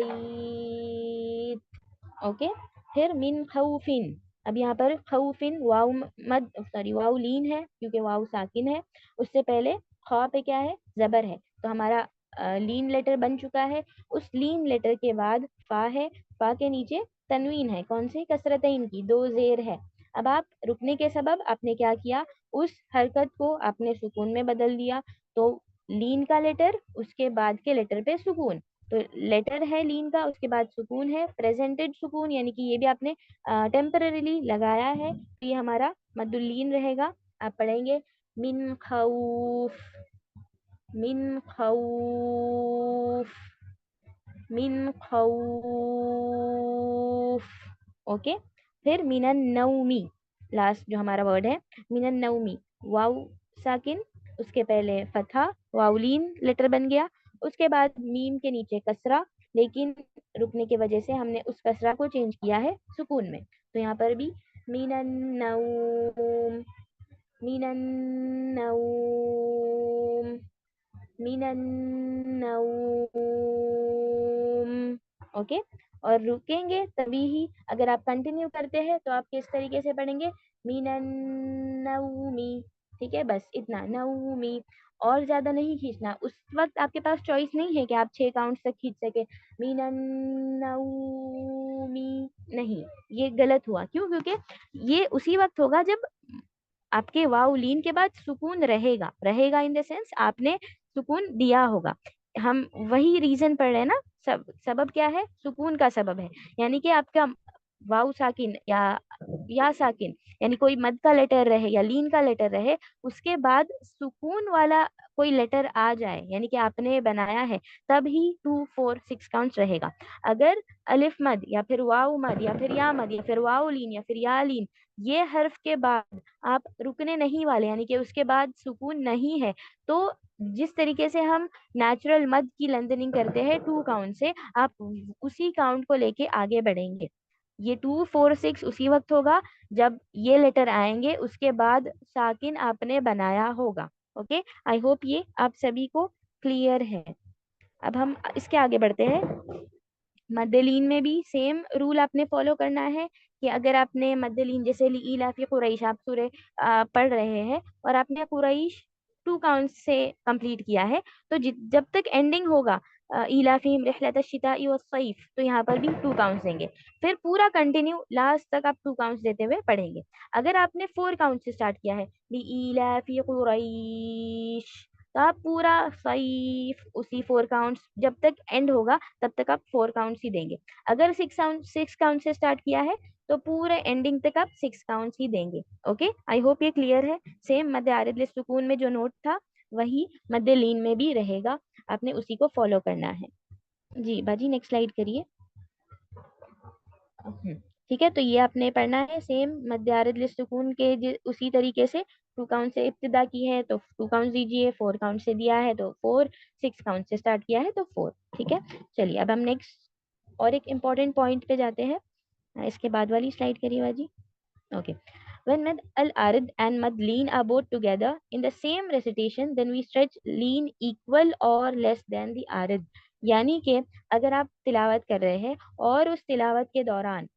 ओके। फिर मिन खौफिन, अब यहाँ पर खौफिन वाव मद सॉरी वाव लीन है क्योंकि वाव साकिन है, उससे पहले खा पे क्या है, जबर है, तो हमारा लीन लेटर बन चुका है। उस लीन लेटर के बाद फा है, फा के नीचे तनवीन है, कौन सी, कसरतैन की, दो जेर है। अब आप रुकने के सबब आपने क्या किया, उस हरकत को आपने सुकून में बदल दिया। तो लीन का लेटर, उसके बाद के लेटर पे सुकून, तो लेटर है लीन का, उसके बाद सुकून है, प्रेजेंटेड सुकून, यानी कि ये भी आपने टेम्पररीली लगाया है, तो ये हमारा मद्दुल्लीन रहेगा। आप पढ़ेंगे मिन खौफ, मिन खौफ, मिन खौफ। ओके। फिर मिनन नौमी, लास्ट जो हमारा वर्ड है, मिनन नौमी, वाव साकिन, उसके पहले फतहा, वाउलीन लेटर बन गया, उसके बाद मीम के नीचे कसरा, लेकिन रुकने की वजह से हमने उस कसरा को चेंज किया है सुकून में, तो यहाँ पर भी मिनन नौम, मिनन नौम, मिनन्नौम। ओके। और रुकेंगे तभी ही, अगर आप कंटिन्यू करते हैं तो आप किस तरीके से पढ़ेंगे, मिनन्नौमी। ठीक है, बस इतना, नौमी, और ज्यादा नहीं खींचना। उस वक्त आपके पास चॉइस नहीं है कि आप 6 काउंट तक खींच सके, मिनन्नौमी नहीं, ये गलत हुआ। क्यों? क्योंकि ये उसी वक्त होगा जब आपके वाव लीन के बाद सुकून रहेगा, रहेगा इन द सेंस आपने सुकून दिया होगा। हम वही रीजन पढ़ रहे हैं ना, सबब क्या है, सुकून का सबब है, यानी कि आपका वाव साकिन या साकिन, यानी कोई मद का लेटर रहे या लीन का लेटर रहे, उसके बाद सुकून वाला कोई लेटर आ जाए, यानी कि आपने बनाया है, तब ही 2 4 6 काउंट्स रहेगा। अगर अलिफ मद या फिर वाव मद या फिर या मद या फिर वाव लीन या फिर या लीन, ये हर्फ के बाद आप रुकने नहीं वाले, यानी कि उसके बाद सुकून नहीं है, तो जिस तरीके से हम नेचुरल मद की लेंथनिंग करते हैं 2 काउंट से, आप उसी काउंट को लेके आगे बढ़ेंगे। ये 2 4 6 उसी वक्त होगा जब ये लेटर आएंगे, उसके बाद साकिन आपने बनाया होगा। ओके, आई होप ये आप सभी को क्लियर है। अब हम इसके आगे बढ़ते हैं। मद्दलीन में भी सेम रूल आपने फॉलो करना है कि अगर आपने मद्दलीन, जैसे इलाफी कुरैश आप सूरे पढ़ रहे हैं और आपने कुरैश 2 काउंट से कंप्लीट किया है, तो जब तक एंडिंग होगा इलाफीम रिहलत शिताई व सैफ, तो यहाँ पर भी 2 काउंट्स देंगे। फिर पूरा कंटिन्यू लास्ट तक आप 2 काउंट्स देते हुए पढ़ेंगे। अगर आपने 4 काउंट से स्टार्ट किया है, इलाफी कुरैश, तो आप पूरा सैफ उसी 4 काउंट्स जब तक एंड होगा तब तक आप 4 काउंट्स ही देंगे। अगर 6 काउंट से स्टार्ट किया है तो पूरे एंडिंग तक आप 6 काउंट्स ही देंगे। ओके, आई होप ये क्लियर है। सेम मध्य आरिद लिस्ट सुकून में जो नोट था वही मध्य लीन में भी रहेगा, आपने उसी को फॉलो करना है। जी बाजी, नेक्स्ट स्लाइड करिए। ठीक है, तो ये आपने पढ़ना है सेम मध्य आरिद लिस्ट सुकून के उसी तरीके से। 2 काउंट से इब्तिदा की है तो 2 काउंट दीजिए, 4 काउंट से दिया है तो 4, 6 काउंट से स्टार्ट किया है तो 4। ठीक है, चलिए अब हम नेक्स्ट और एक इम्पॉर्टेंट पॉइंट पे जाते हैं। इसके बाद वाली स्लाइड करिए बाजी। Okay. When mad al arid and mad lean are both together in the same recitation, then we stretch lean equal or less than the arid. यानी कि अगर आप तिलावत कर रहे हैं और उस तिलावत के दौरान,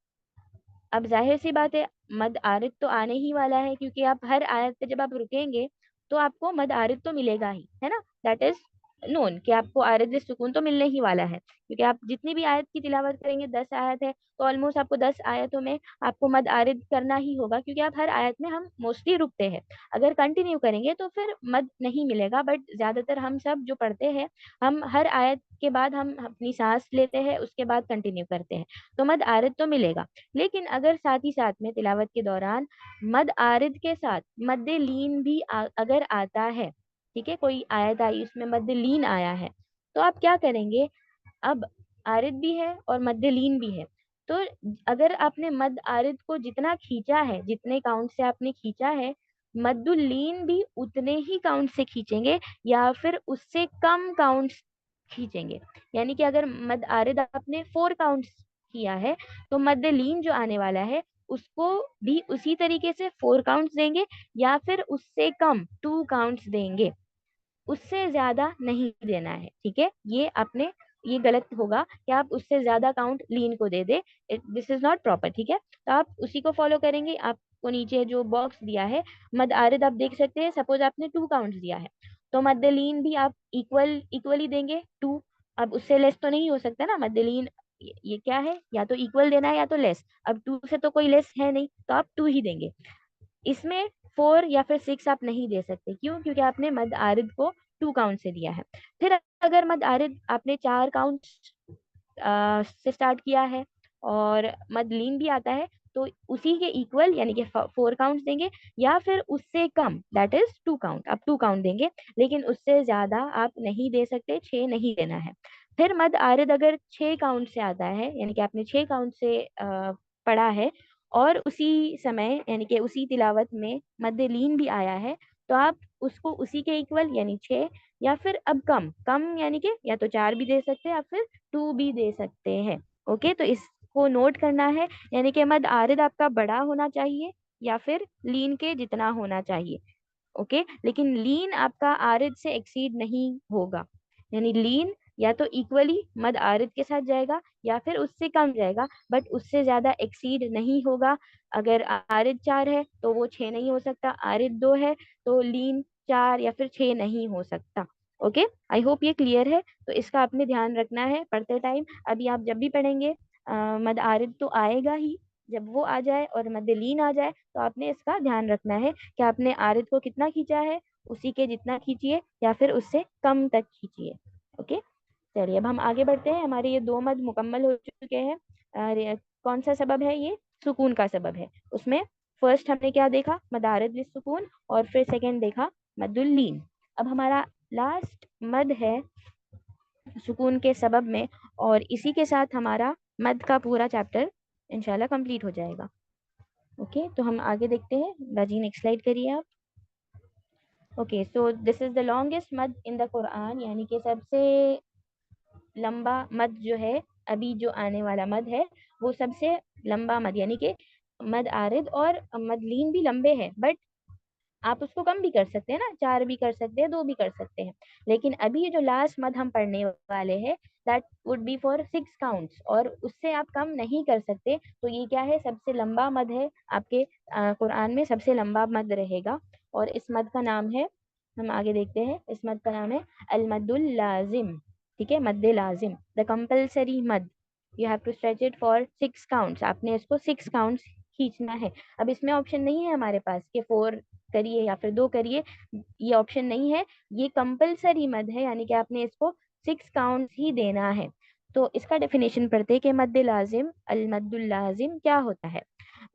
अब जाहिर सी बात है मद आरिद तो आने ही वाला है, क्योंकि आप हर आयत पे जब आप रुकेंगे तो आपको मद आरिद तो मिलेगा ही, है ना, दैट इज नोन कि आपको आरिद सुकून तो मिलने ही वाला है, क्योंकि आप जितनी भी आयत की तिलावत करेंगे, 10 आयत है तो ऑलमोस्ट आपको 10 आयतों में आपको मद आरिद करना ही होगा, क्योंकि आप हर आयत में हम मोस्टली रुकते हैं। अगर कंटिन्यू करेंगे तो फिर मद नहीं मिलेगा, बट ज्यादातर हम सब जो पढ़ते हैं, हम हर आयत के बाद हम अपनी सांस लेते हैं, उसके बाद कंटिन्यू करते हैं, तो मद आरिद तो मिलेगा। लेकिन अगर साथ ही साथ में तिलावत के दौरान मद आरिद के साथ मद लीन भी अगर आता है, ठीक है, कोई आयत आई उसमें मद लीन आया है, तो आप क्या करेंगे, अब आरिद भी है और मद लीन भी है, तो अगर आपने मद आरिद को जितना खींचा है, जितने काउंट से आपने खींचा है, मद्दुल लीन भी उतने ही काउंट से खींचेंगे या फिर उससे कम काउंट खींचेंगे। यानी कि अगर मद आरिद आपने 4 काउंट्स किया है, तो मद लीन जो आने वाला है उसको भी उसी तरीके से 4 काउंट्स देंगे या फिर उससे कम 2 काउंट्स देंगे, उससे ज्यादा नहीं देना है। ठीक है, ये गलत होगा कि आप उससे ज्यादा काउंट लीन को दे दे, दिस इज नॉट प्रॉपर। ठीक है, तो आप उसी को फॉलो करेंगे। आपको नीचे जो बॉक्स दिया है मद आरिद आप देख सकते हैं, सपोज आपने 2 काउंट्स दिया है, तो मद लीन भी आप इक्वली देंगे 2। अब उससे लेस तो नहीं हो सकता ना, मद लीन ये क्या है, या तो इक्वल देना है या तो लेस। अब 2 से तो कोई लेस है नहीं, तो आप 2 ही देंगे। इसमें 4 या फिर 6 आप नहीं दे सकते, क्यों? क्योंकि आपने मद आरिद को 2 काउंट से दिया है। फिर अगर मद आरिद आपने 4 काउंट से स्टार्ट किया है और मद लीन भी आता है, तो उसी के इक्वल यानी कि 4 काउंट देंगे या फिर उससे कम, दैट इज 2 काउंट, आप 2 काउंट देंगे। लेकिन उससे ज्यादा आप नहीं दे सकते, 6 नहीं देना है। फिर मद आरिद अगर 6 काउंट से आता है, यानी कि आपने 6 काउंट से पढ़ा है और उसी समय यानी कि उसी तिलावत में मद लीन भी आया है, तो आप उसको उसी के इक्वल यानी 6 या फिर अब कम कम यानी कि या तो 4 भी दे सकते हैं या फिर 2 भी दे सकते हैं। ओके, तो इसको नोट करना है, यानी कि मद आरिद आपका बड़ा होना चाहिए या फिर लीन के जितना होना चाहिए। ओके, लेकिन लीन आपका आरिद से एक्सीड नहीं होगा, यानी लीन या तो इक्वली मद आरिद के साथ जाएगा या फिर उससे कम जाएगा, बट उससे ज्यादा एक्सीड नहीं होगा। अगर आरिद 4 है तो वो 6 नहीं हो सकता, आरिद 2 है तो लीन 4 या फिर 6 नहीं हो सकता। ओके, आई होप ये क्लियर है। तो इसका आपने ध्यान रखना है पढ़ते टाइम। अभी आप जब भी पढ़ेंगे मद आरिद तो आएगा ही, जब वो आ जाए और मद लीन आ जाए तो आपने इसका ध्यान रखना है कि आपने आरिद को कितना खींचा है, उसी के जितना खींचिए या फिर उससे कम तक खींचिए। ओके, चलिए अब हम आगे बढ़ते हैं। हमारे ये 2 मद मुकम्मल हो चुके हैं। कौन सा सबब है ये? सुकून का सबब है। उसमें फर्स्ट हमने क्या देखा? मदारज लिस सुकून, और फिर सेकंड देखा मद्दुल लीन। अब हमारा लास्ट मद है सुकून के सबब में, और इसी के साथ हमारा मद का पूरा चैप्टर इंशाल्लाह कंप्लीट हो जाएगा। ओके, तो हम आगे देखते हैं। बाजी नेक्स्ट स्लाइड करिए आप। Okay, so this is the longest मद इन द कुरान, यानी कि सबसे लंबा मद जो है, अभी जो आने वाला मद है वो सबसे लंबा मद, यानी कि मद आरिद और मद लीन भी लंबे हैं, बट आप उसको कम भी कर सकते हैं ना, 4 भी कर सकते हैं, 2 भी कर सकते हैं। लेकिन अभी जो लास्ट मद हम पढ़ने वाले हैं that would be for 6 counts, और उससे आप कम नहीं कर सकते। तो ये क्या है? सबसे लंबा मद है आपके कुरान में, सबसे लंबा मद रहेगा। और इस मद का नाम है, हम आगे देखते हैं, इस मद का नाम है अल मद्दुल लाजिम। ठीक है, मद्दे लाजिम, द कंपल्सरी मद। You have to stretch it for 6 counts, आपने इसको 6 काउंट्स खींचना है। अब इसमें ऑप्शन नहीं है हमारे पास कि 4 करिए या फिर 2 करिए, ये ऑप्शन नहीं है। ये कंपलसरी मद है, यानी कि आपने इसको 6 काउंट्स ही देना है। तो इसका डेफिनेशन पढ़ते हैं कि मद लाजिम, अल मद्दुल लाजिम क्या होता है?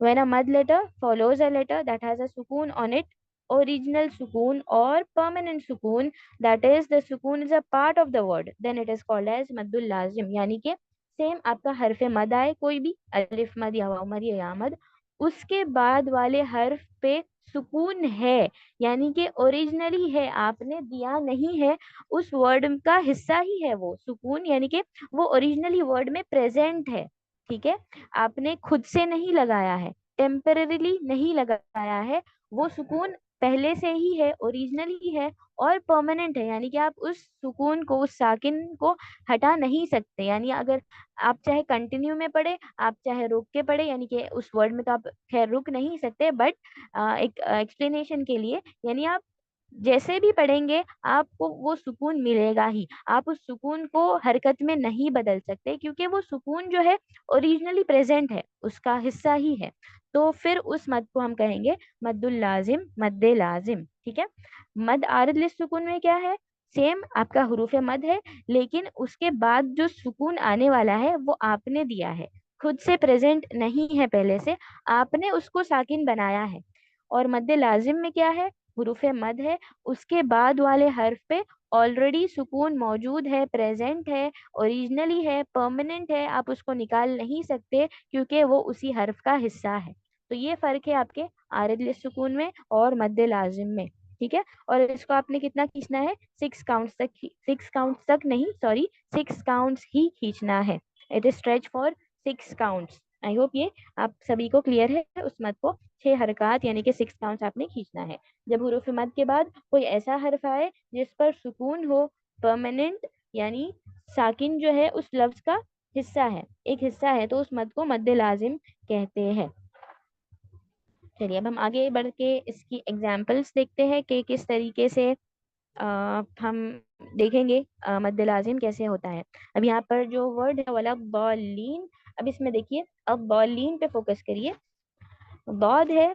When a mud letter follows a letter that has a sukoon on it, original sukoon or permanent sukoon, that is the sukoon is a part of the word, then it is called as maddul lazim। यानी कि same आपका हरफ मद आए, कोई भी अलिफ मद या वाव मद या या मद, उसके बाद वाले हर्फ पे सुकून है, यानी कि ओरिजिनली है, आपने दिया नहीं है, उस वर्ड का हिस्सा ही है वो सुकून, यानी कि वो ओरिजिनली वर्ड में प्रेजेंट है। ठीक है, आपने खुद से नहीं लगाया है, टेम्पररीली नहीं लगाया है, वो सुकून पहले से ही है, ओरिजिनली है और परमानेंट है, यानी कि आप उस सुकून को, उस साकिन को हटा नहीं सकते। यानी अगर आप चाहे कंटिन्यू में पढ़े, आप चाहे रुक के पढ़े, यानी कि उस वर्ड में तो आप खैर रुक नहीं सकते, बट एक एक्सप्लेनेशन के लिए, यानी आप जैसे भी पढ़ेंगे आपको वो सुकून मिलेगा ही, आप उस सुकून को हरकत में नहीं बदल सकते, क्योंकि वो सुकून जो है ओरिजिनली प्रेजेंट है, उसका हिस्सा ही है। तो फिर उस मद को हम कहेंगे मद्दुल लाजिम, मद्दे लाजिम। ठीक है, मद आरिद लिस सुकून में क्या है? सेम आपका हुरूफ मद है, लेकिन उसके बाद जो सुकून आने वाला है वो आपने दिया है, खुद से प्रेजेंट नहीं है, पहले से आपने उसको साकिन बनाया है। और मद्दे लाजिम में क्या है? हरूफ मद है, उसके बाद वाले हर्फ पे ऑलरेडी सुकून मौजूद है, प्रेजेंट है, ओरिजिनली है, परमानेंट है, आप उसको निकाल नहीं सकते क्योंकि वो उसी हर्फ का हिस्सा है। तो ये फर्क है आपके आरिद सुकून में और मद्द लाजिम में। ठीक है, और इसको आपने कितना खींचना है, 6 काउंट्स तक, 6 काउंट्स तक नहीं, सॉरी, 6 काउंट्स ही खींचना है। It is stretch for 6 counts. I hope ये आप सभी को क्लियर है। उस मद को 6 हरकत यानी कि 6 काउंट्स आपने खींचना है। जब हुरूफ मद के बाद कोई ऐसा हर्फ आए जिस पर सुकून हो, परमानेंट यानी साकिन जो है उस लफ्ज का हिस्सा है, एक हिस्सा है, तो उस मद को मद्दे लाजिम कहते हैं। चलिए अब हम आगे बढ़ के इसकी एग्जाम्पल्स देखते हैं कि किस तरीके से हम देखेंगे मद्दे लाजिम कैसे होता है। अब यहाँ पर जो वर्ड है वाला बॉलीन, अब इसमें देखिए, अब बॉलीन पे फोकस करिए। बॉद है,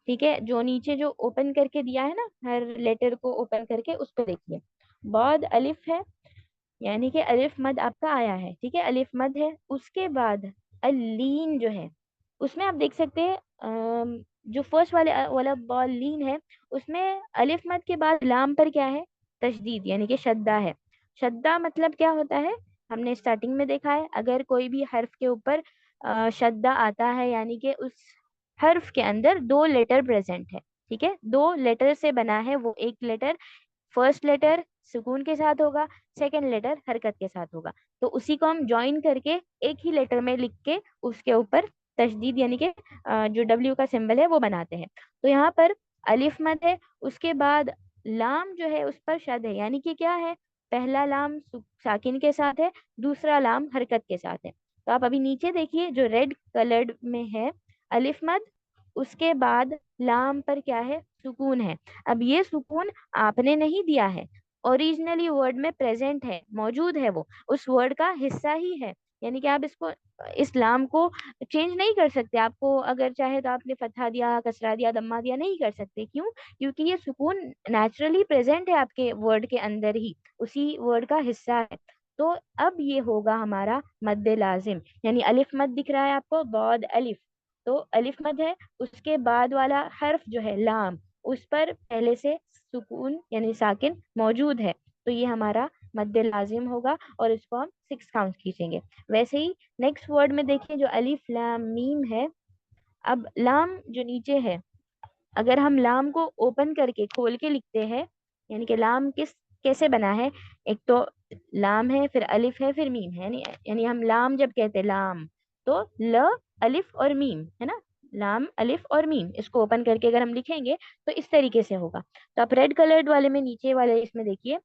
ठीक है, जो नीचे जो ओपन करके दिया है ना, हर लेटर को ओपन करके उस पर देखिए। बॉद अलिफ है, यानी कि अलिफ मद आपका आया है, ठीक है, अलिफ मद है। उसके बाद अलीन जो है, उसमें आप देख सकते हैं जो फर्स्ट वाले वाला बॉल लीन है, उसमें अलिफ मद के बाद लाम पर क्या है, तशदीद यानी कि शद्दा है। शद्दा मतलब क्या होता है, हमने स्टार्टिंग में देखा है, अगर कोई भी हर्फ के ऊपर शद्दा आता है यानी कि उस हर्फ के अंदर 2 लेटर प्रेजेंट है, ठीक है, 2 लेटर से बना है वो एक लेटर, फर्स्ट लेटर सुकून के साथ होगा, सेकंड लेटर हरकत के साथ होगा, तो उसी को हम ज्वाइन करके एक ही लेटर में लिख के उसके ऊपर तशदीद यानी कि जो डब्ल्यू का सिंबल है वो बनाते हैं। तो यहाँ पर अलिफ मद है, उसके बाद लाम जो है उस पर शद है, यानी कि क्या है, पहला लाम साकिन के साथ है, दूसरा लाम हरकत के साथ है। तो आप अभी नीचे देखिए जो रेड कलर्ड में है, अलिफ मद, उसके बाद लाम पर क्या है, सुकून है। अब ये सुकून आपने नहीं दिया है, ओरिजिनली वर्ड में प्रेजेंट है, मौजूद है, वो उस वर्ड का हिस्सा ही है, यानी कि आप इसको, इस लाम को चेंज नहीं कर सकते। आपको अगर चाहे तो आपने फतहा दिया, कसरा दिया, दम्मा दिया, नहीं कर सकते। क्यों? क्योंकि ये सुकून नेचुरली प्रेजेंट है आपके वर्ड के अंदर ही, उसी वर्ड का हिस्सा है। तो अब ये होगा हमारा मद्दे लाजिम, यानी अलिफ मद दिख रहा है आपको, बाद अलिफ, तो अलिफ मद है, उसके बाद वाला हर्फ जो है लाम, उस पर पहले से सुकून यानी साकिन मौजूद है, तो ये हमारा मद्दे लाजिम होगा और इसको हम 6 काउंट खींचेंगे। वैसे ही नेक्स्ट वर्ड में देखिए जो अलिफ लाम मीम है, अब लाम जो नीचे है, अगर हम लाम को ओपन करके खोल के लिखते हैं, यानी कि लाम किस कैसे बना है, एक तो लाम है, फिर अलिफ है, फिर मीम है, यानी हम लाम जब कहते हैं लाम, तो ल अलिफ और मीम है ना, लाम अलिफ और मीम, इसको ओपन करके अगर हम लिखेंगे तो इस तरीके से होगा। तो आप रेड कलर्ड वाले में, नीचे वाले इसमें देखिए,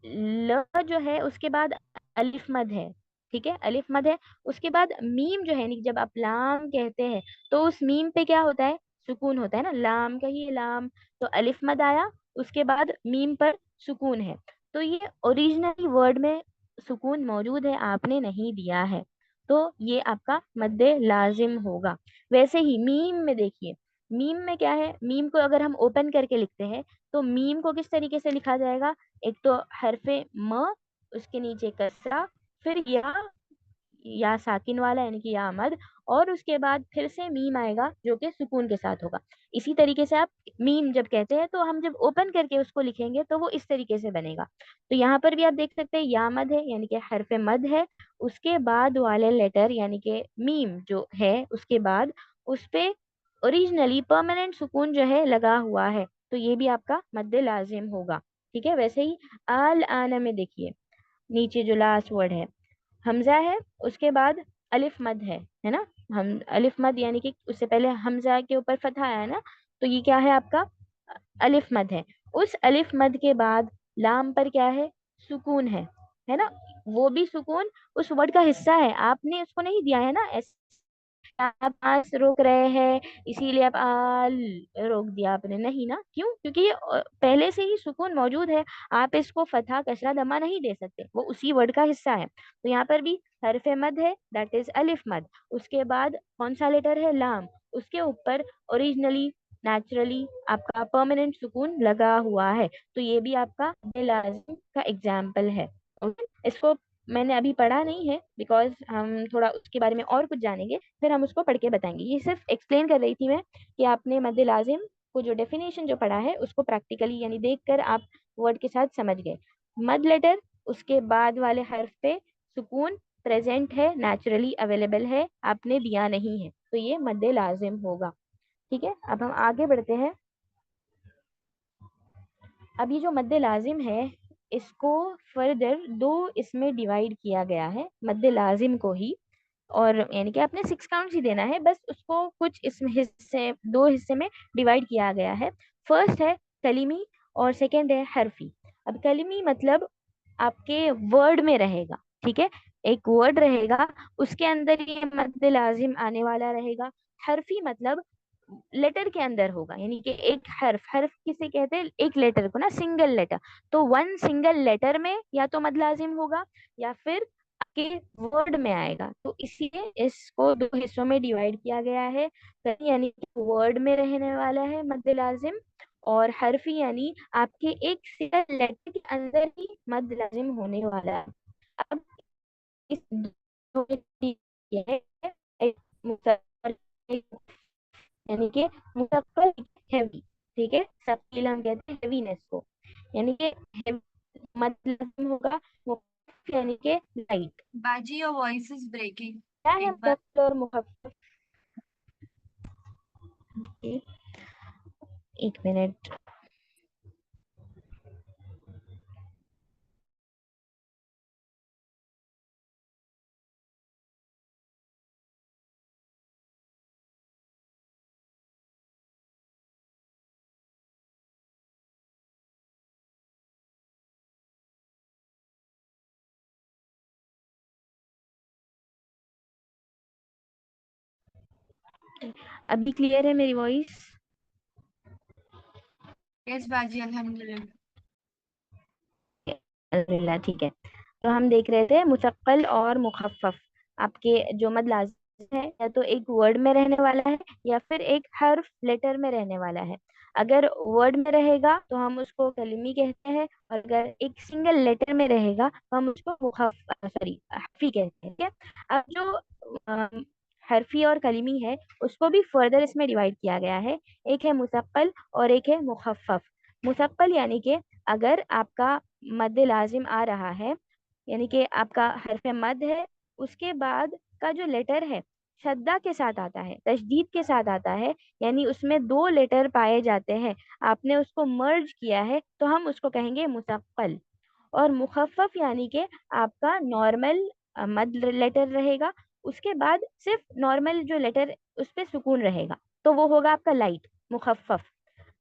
ल जो है उसके बाद अलिफ मद है, ठीक है, अलिफ मद है, उसके बाद मीम जो है, यानी जब आप लाम कहते हैं तो उस मीम पे क्या होता है, सुकून होता है ना, लाम का ही लाम, तो अलिफ मद आया, उसके बाद मीम पर सुकून है, तो ये ओरिजिनली वर्ड में सुकून मौजूद है, आपने नहीं दिया है, तो ये आपका मद्दे लाजिम होगा। वैसे ही मीम में देखिए, मीम में क्या है, मीम को अगर हम ओपन करके लिखते हैं तो मीम को किस तरीके से लिखा जाएगा, एक तो हरफे म, उसके नीचे कसरा, फिर या साकिन वाला यानी कि या मद, और उसके बाद फिर से मीम आएगा जो कि सुकून के साथ होगा। इसी तरीके से आप मीम जब कहते हैं तो हम जब ओपन करके उसको लिखेंगे तो वो इस तरीके से बनेगा। तो यहाँ पर भी आप देख सकते हैं या मद है, यानी कि हरफे मद है, उसके बाद वाले लेटर यानी कि मीम जो है उसके बाद उस पे ओरिजिनली परमानेंट सुकून जो है लगा हुआ है, तो ये भी आपका मद्दे लाजिम होगा। ठीक है, वैसे ही आल आना में देखिए, नीचे जो लास्ट वर्ड है हमजा है, उसके बाद अलिफ मद है ना, हम अलिफ मद यानी कि उससे पहले हमजा के ऊपर फतहा है ना, तो ये क्या है आपका, अलिफ मद है। उस अलिफ मद के बाद लाम पर क्या है, सुकून है ना, वो भी सुकून उस वर्ड का हिस्सा है, आपने उसको नहीं दिया है ना, आप आस रोक रहे हैं इसीलिए आप आल रोक दिया आपने, नहीं ना, क्यों? क्योंकि ये पहले से ही सुकून मौजूद है, आप इसको फतहा कसरा दमा नहीं दे सकते, वो उसी वर्ड का हिस्सा है। तो यहाँ पर भी हरफ मद है, दैट इज अलिफ मद, उसके बाद कौन सा लेटर है, लाम, उसके ऊपर ओरिजिनली नेचुरली आपका परमानेंट सुकून लगा हुआ है, तो ये भी आपका लाजिम का एग्जाम्पल है। ओके, इसको मैंने अभी पढ़ा नहीं है बिकॉज हम थोड़ा उसके बारे में और कुछ जानेंगे, फिर हम उसको पढ़ के बताएंगे। ये सिर्फ एक्सप्लेन कर रही थी मैं कि आपने मद्दे लाजिम को जो डेफिनेशन जो पढ़ा है उसको प्रैक्टिकली यानी देखकर आप वर्ड के साथ समझ गए। मद लेटर, उसके बाद वाले हर्फ पे सुकून प्रेजेंट है, नेचुरली अवेलेबल है, आपने दिया नहीं है, तो ये मद लाजिम होगा। ठीक है, अब हम आगे बढ़ते हैं। अब ये जो मद लाजिम है इसको फर्दर दो इसमें डिवाइड किया गया है, मद लाजिम को ही। और यानी कि आपने 6 काउंट्स ही देना है, बस उसको कुछ इस हिस्से, दो हिस्से में डिवाइड किया गया है। फर्स्ट है कलीमी और सेकंड है हरफी। अब कलीमी मतलब आपके वर्ड में रहेगा, ठीक है, एक वर्ड रहेगा उसके अंदर ये मद्द लाजिम आने वाला रहेगा। हरफी मतलब लेटर के अंदर होगा, यानी कि एक हर्फ, हर्फ किसे कहते हैं, एक लेटर को ना, सिंगल लेटर, तो वन सिंगल लेटर में या तो मद लाजिम होगा या फिर आपके वर्ड में आएगा, तो इसलिए इसको दो हिस्सों में डिवाइड किया गया है। यानी कि वर्ड में रहने वाला है मद लाजिम, और हरफी यानी आपके एक सिंगल लेटर के अंदर ही मद लाजिम होने वाला है। अब इस दो ये है, एक मुसक्कल, एक यानी कि मुसक्कल हैवी, ठीक है, सकील हम कहते हैं हेवीनेस को, यानी कि मद लाजिम होगा, मुखफ़्फ़ यानी कि लाइट। बाजी योर वॉइस इज ब्रेकिंग। क्या है एक बार मुसक्कल और मुखफ़्फ़फ़? एक मिनट। अभी क्लियर है मेरी वॉइस? यस बाजी, अल्हम्दुलिल्लाह। अल्हम्दुलिल्लाह, ठीक है। तो हम देख रहे थे मुसक्कल और मुखफ़्फ़फ़, आपके जो मद लाजिम है या तो एक वर्ड में रहने वाला है या फिर एक हर्फ लेटर में रहने वाला है। अगर वर्ड में रहेगा तो हम उसको कलमी कहते हैं, और अगर एक सिंगल लेटर में रहेगा तो हम उसको सॉरी हरफी कहते हैं, ठीक है। अब जो अम, हरफी और कलमी है उसको भी फर्दर इसमें डिवाइड किया गया है, एक है मुसक्कल और एक है मुखफ़्फ़फ़। मुसक्कल यानी कि अगर आपका मद लाजिम आ रहा है, यानी कि आपका हरफ मद है, उसके बाद का जो लेटर है शद्दा के साथ आता है, तशदीद के साथ आता है, यानी उसमें दो लेटर पाए जाते हैं, आपने उसको मर्ज किया है, तो हम उसको कहेंगे मुसक्कल। और मुखफ़्फ़फ़ यानी कि आपका नॉर्मल मद लेटर रहेगा, उसके बाद सिर्फ नॉर्मल जो लेटर उस पे सुकून रहेगा, तो वो होगा आपका लाइट मुखफ़्फ़फ़।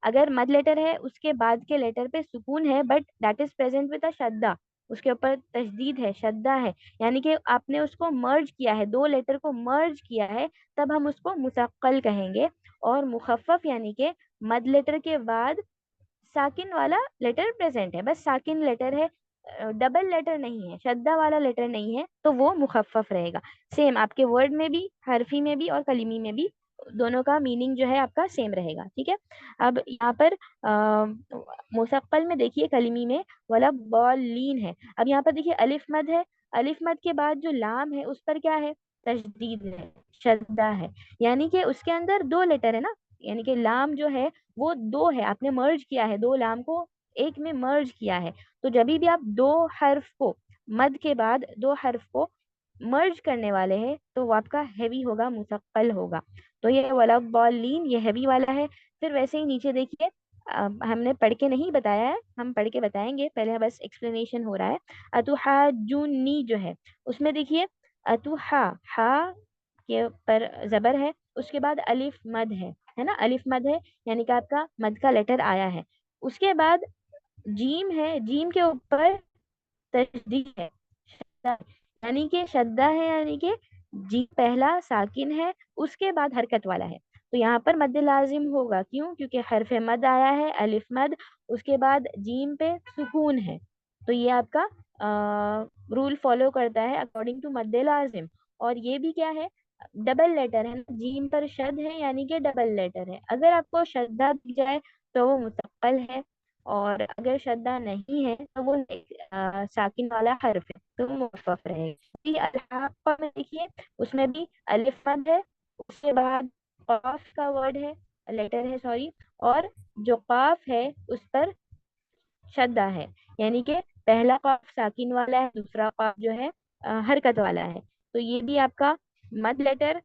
अगर मद लेटर है उसके बाद के लेटर पे सुकून है but that is present with a शद्दा, उसके ऊपर तशदीद है, शद्दा है, यानी कि आपने उसको मर्ज किया है, दो लेटर को मर्ज किया है, तब हम उसको मुसक्कल कहेंगे। और मुखफ़्फ़फ़ यानी कि मद लेटर के बाद साकिन वाला लेटर प्रेजेंट है, बस साकिन लेटर है, डबल लेटर नहीं है, शद्दा वाला लेटर नहीं है, तो वो मुखफ़्फ़फ़ रहेगा। सेम आपके वर्ड में भी, हरफी में भी और कलीमी में भी, दोनों का मीनिंग जो है आपका सेम रहेगा, ठीक है। अब यहाँ पर मुसक्कल में देखिए, कलीमी में वाला बॉलीन है। अब यहाँ पर देखिए अलिफ मद है, अलिफ मद के बाद जो लाम है उस पर क्या है, तशदीद है, शद्दा है, यानी कि उसके अंदर दो लेटर है ना, यानी कि लाम जो है वो दो है, आपने मर्ज किया है, दो लाम को एक में मर्ज किया है, तो जब भी आप दो हर्फ को, मद के बाद दो हर्फ को मर्ज करने वाले हैं तो वो आपका हैवी होगा, मुसक्कल होगा। तो ये वाला बॉलीन ये हैवी वाला है। फिर वैसे ही नीचे देखिए, हमने पढ़ के नहीं बताया है, हम पढ़ के बताएंगे, पहले बस एक्सप्लेनेशन हो रहा है। अतुहाजुनी जो है उसमें देखिए, अतुहा, हा के पर जबर है, उसके बाद अलिफ मद है ना, अलिफ मद है, यानी कि आपका मद का लेटर आया है, उसके बाद जीम है, जीम के ऊपर तशदीद है, शद्दा है। यानी कि शद्दा है, यानी कि जी पहला साकिन है, उसके बाद हरकत वाला है, तो यहाँ पर मद लाजिम होगा, क्यों, क्योंकि हरफ मद आया है, अलिफ मद, उसके बाद जीम पे सुकून है, तो ये आपका रूल फॉलो करता है अकॉर्डिंग टू मद लाजिम। और ये भी क्या है, डबल लेटर है ना, जीम पर शद है यानी कि डबल लेटर है, अगर आपको शद्दा दिख जाए तो वो मुतक्कल है, और अगर शद्दा नहीं है तो वो साकिन वाला हर्फ है, तो मुखफ़्फ़फ़ रहेगा। ये अल्हाक़ा में देखिए, उसमें भी अलिफ मद है, उसके बाद क़ाफ का वर्ड है, लेटर है सॉरी, और जो काफ है उस पर शद्दा है, यानी कि पहला काफ साकिन वाला है, दूसरा काफ जो है हरकत वाला है। तो ये भी आपका मद लेटर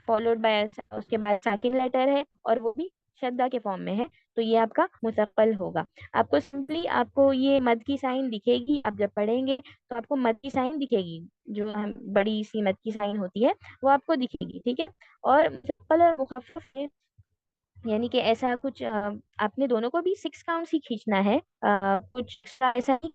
फॉलोड बाय उसके बाद साकिन लेटर है, और वो भी शद्दा के फॉर्म में है। तो ये आपका मुसक्कल होगा। आपको सिंपली आपको ये मद की साइन दिखेगी, आप जब पढ़ेंगे तो आपको मद की साइन दिखेगी, जो हम बड़ी सी मद की साइन होती है वो आपको दिखेगी, ठीक है। और मुसक्कल और मुखफ़फ़ है, यानी कि ऐसा कुछ आपने दोनों को भी 6 काउंट्स ही खींचना है, कुछ ऐसा नहीं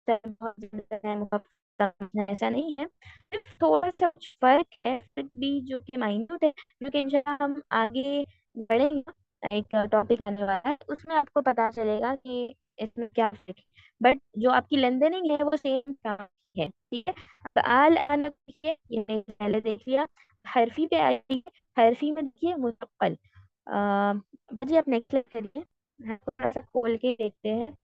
बहुत ज्यादा है, ऐसा नहीं है। सिर्फ थोड़ा सा कुछ फर्क है, फर्क भी जो कि माइन्यूट है, जो कि इंशाल्लाह हम आगे बढ़ेंगे ना, एक टॉपिक आने वाला है उसमें आपको पता चलेगा कि इसमें क्या फर्क है। बट जो आपकी लेंथनिंग है वो सेम है, ठीक है। अब आल अन देखिए, ये मैंने पहले देख लिया। हरफी पे आइए, हरफी में देखिए मुस्तक़ल। जी आप नेक्स्ट करिए, हम थोड़ा सा खोल के देखते हैं।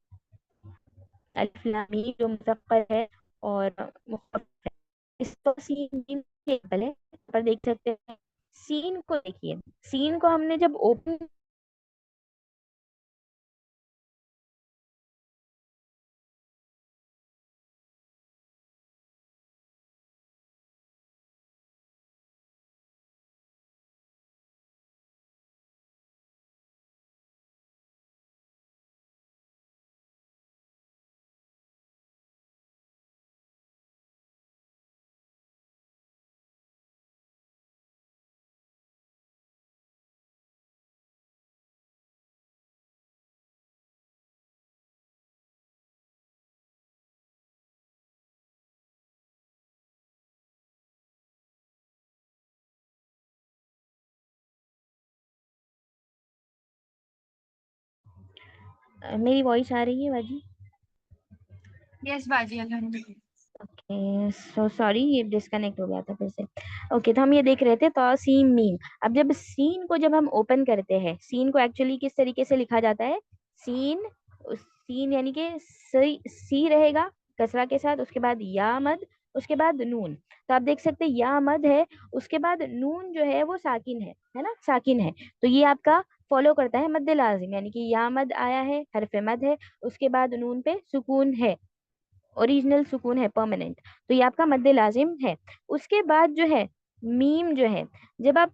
अलिफ लाम मीम जो मुज़क्कर है और मुख़फ़फ़ है, इसको सीन मीम के पहले पर देख सकते हैं। सीन को देखिए, सीन को हमने जब ओपन मेरी वॉइस आ रही है बाजी? यस बाजी अल्हम्दुलिल्लाह। ओके, सो सॉरी, ये डिस्कनेक्ट हो गया था फिर से। ओके, तो हम ये देख रहे थे तो सीन मीम। अब जब सीन को जब हम ओपन करते हैं, सीन को एक्चुअली किस तरीके से लिखा जाता है? सीन, सीन यानी कि सी रहेगा कसरा के साथ, उसके बाद या मद, उसके बाद नून। तो आप देख सकते हैं या मद है, उसके बाद नून जो है वो साकिन है ना, साकिन है। तो ये आपका फॉलो करता है मद्दे लाजिम, यानी कि या मद आया है, हरफ मद है, उसके बाद नून पे सुकून है, ओरिजिनल सुकून है, परमानेंट। तो ये आपका मद्दे लाजिम है। उसके बाद जो है मीम जो है, जब आप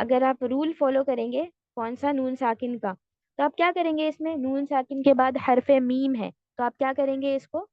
अगर आप रूल फॉलो करेंगे कौन सा, नून साकिन का, तो आप क्या करेंगे, इसमें नून साकिन के बाद हरफे मीम है, तो आप क्या करेंगे, इसको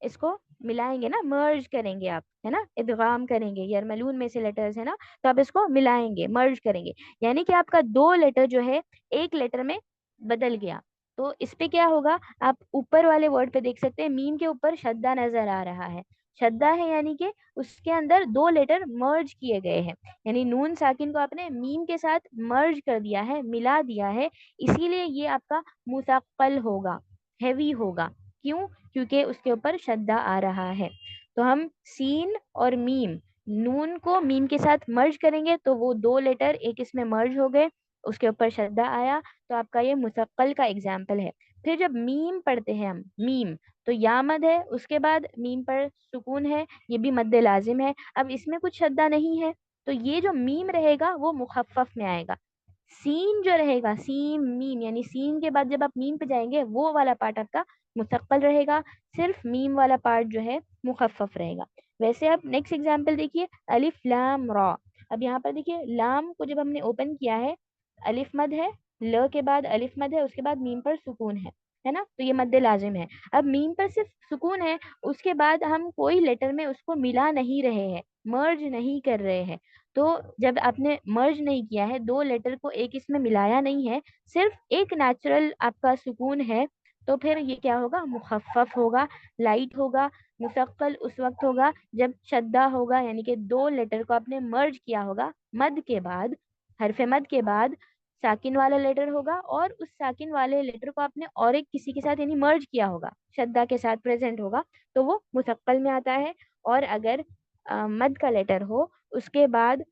इसको मिलाएंगे ना, मर्ज करेंगे आप, है ना, इदगाम करेंगे, यरमलून में से लेटर्स है ना, तो आप इसको मिलाएंगे, मर्ज करेंगे, यानी कि आपका दो लेटर जो है एक लेटर में बदल गया। तो इस पे क्या होगा, आप ऊपर वाले वर्ड पे देख सकते हैं, मीम के ऊपर शद्दा नजर आ रहा है। शद्दा है यानी कि उसके अंदर दो लेटर मर्ज किए गए हैं, यानी नून साकिन को आपने मीम के साथ मर्ज कर दिया है, मिला दिया है, इसीलिए ये आपका मुसक्कल होगा, हैवी होगा। क्यों? क्योंकि उसके ऊपर शद्दा आ रहा है। तो हम सीन और मीम, नून को मीम के साथ मर्ज करेंगे तो वो दो लेटर एक इसमें मर्ज हो गए, उसके ऊपर शद्दा आया, तो आपका ये मुसक्कल का एग्जाम्पल है। फिर जब मीम पढ़ते हैं हम, मीम, तो या मद है, उसके बाद मीम पर सुकून है, ये भी मद्दे लाजिम है। अब इसमें कुछ शद्दा नहीं है, तो ये जो मीम रहेगा वो मुखफ़फ़ में आएगा। सीन जो रहेगा, सीन मीम, यानी सीन के बाद जब आप मीम पे जाएंगे वो वाला पार्ट आपका मुस्तक़ल रहेगा, सिर्फ मीम वाला पार्ट जो है मुखफ़फ़ रहेगा। वैसे आप नेक्स्ट एग्जांपल देखिए, अलिफ लाम रा। अब यहाँ पर देखिए, लाम को जब हमने ओपन किया है, अलिफ मद है, ल के बाद अलिफ मद है, उसके बाद मीम पर सुकून है ना, तो ये मद्दे लाजिम है। अब मीम पर सिर्फ सुकून है, उसके बाद हम कोई लेटर में उसको मिला नहीं रहे हैं, मर्ज नहीं कर रहे हैं। तो जब आपने मर्ज नहीं किया है, दो लेटर को एक इसमें मिलाया नहीं है, सिर्फ एक नेचुरल आपका सुकून है, तो फिर ये क्या होगा, मुखफ़फ़ होगा, लाइट होगा। मुसक्कल उस वक्त होगा जब शद्दा होगा, यानी कि दो लेटर को आपने मर्ज किया होगा, मद के बाद, हरफ मद के बाद साकिन वाला लेटर होगा, और उस साकिन वाले लेटर को आपने और एक किसी के साथ यानी मर्ज किया होगा, शद्दा के साथ प्रेजेंट होगा, तो वो मुसक्कल में आता है। और अगर मद का लेटर हो, उसके बाद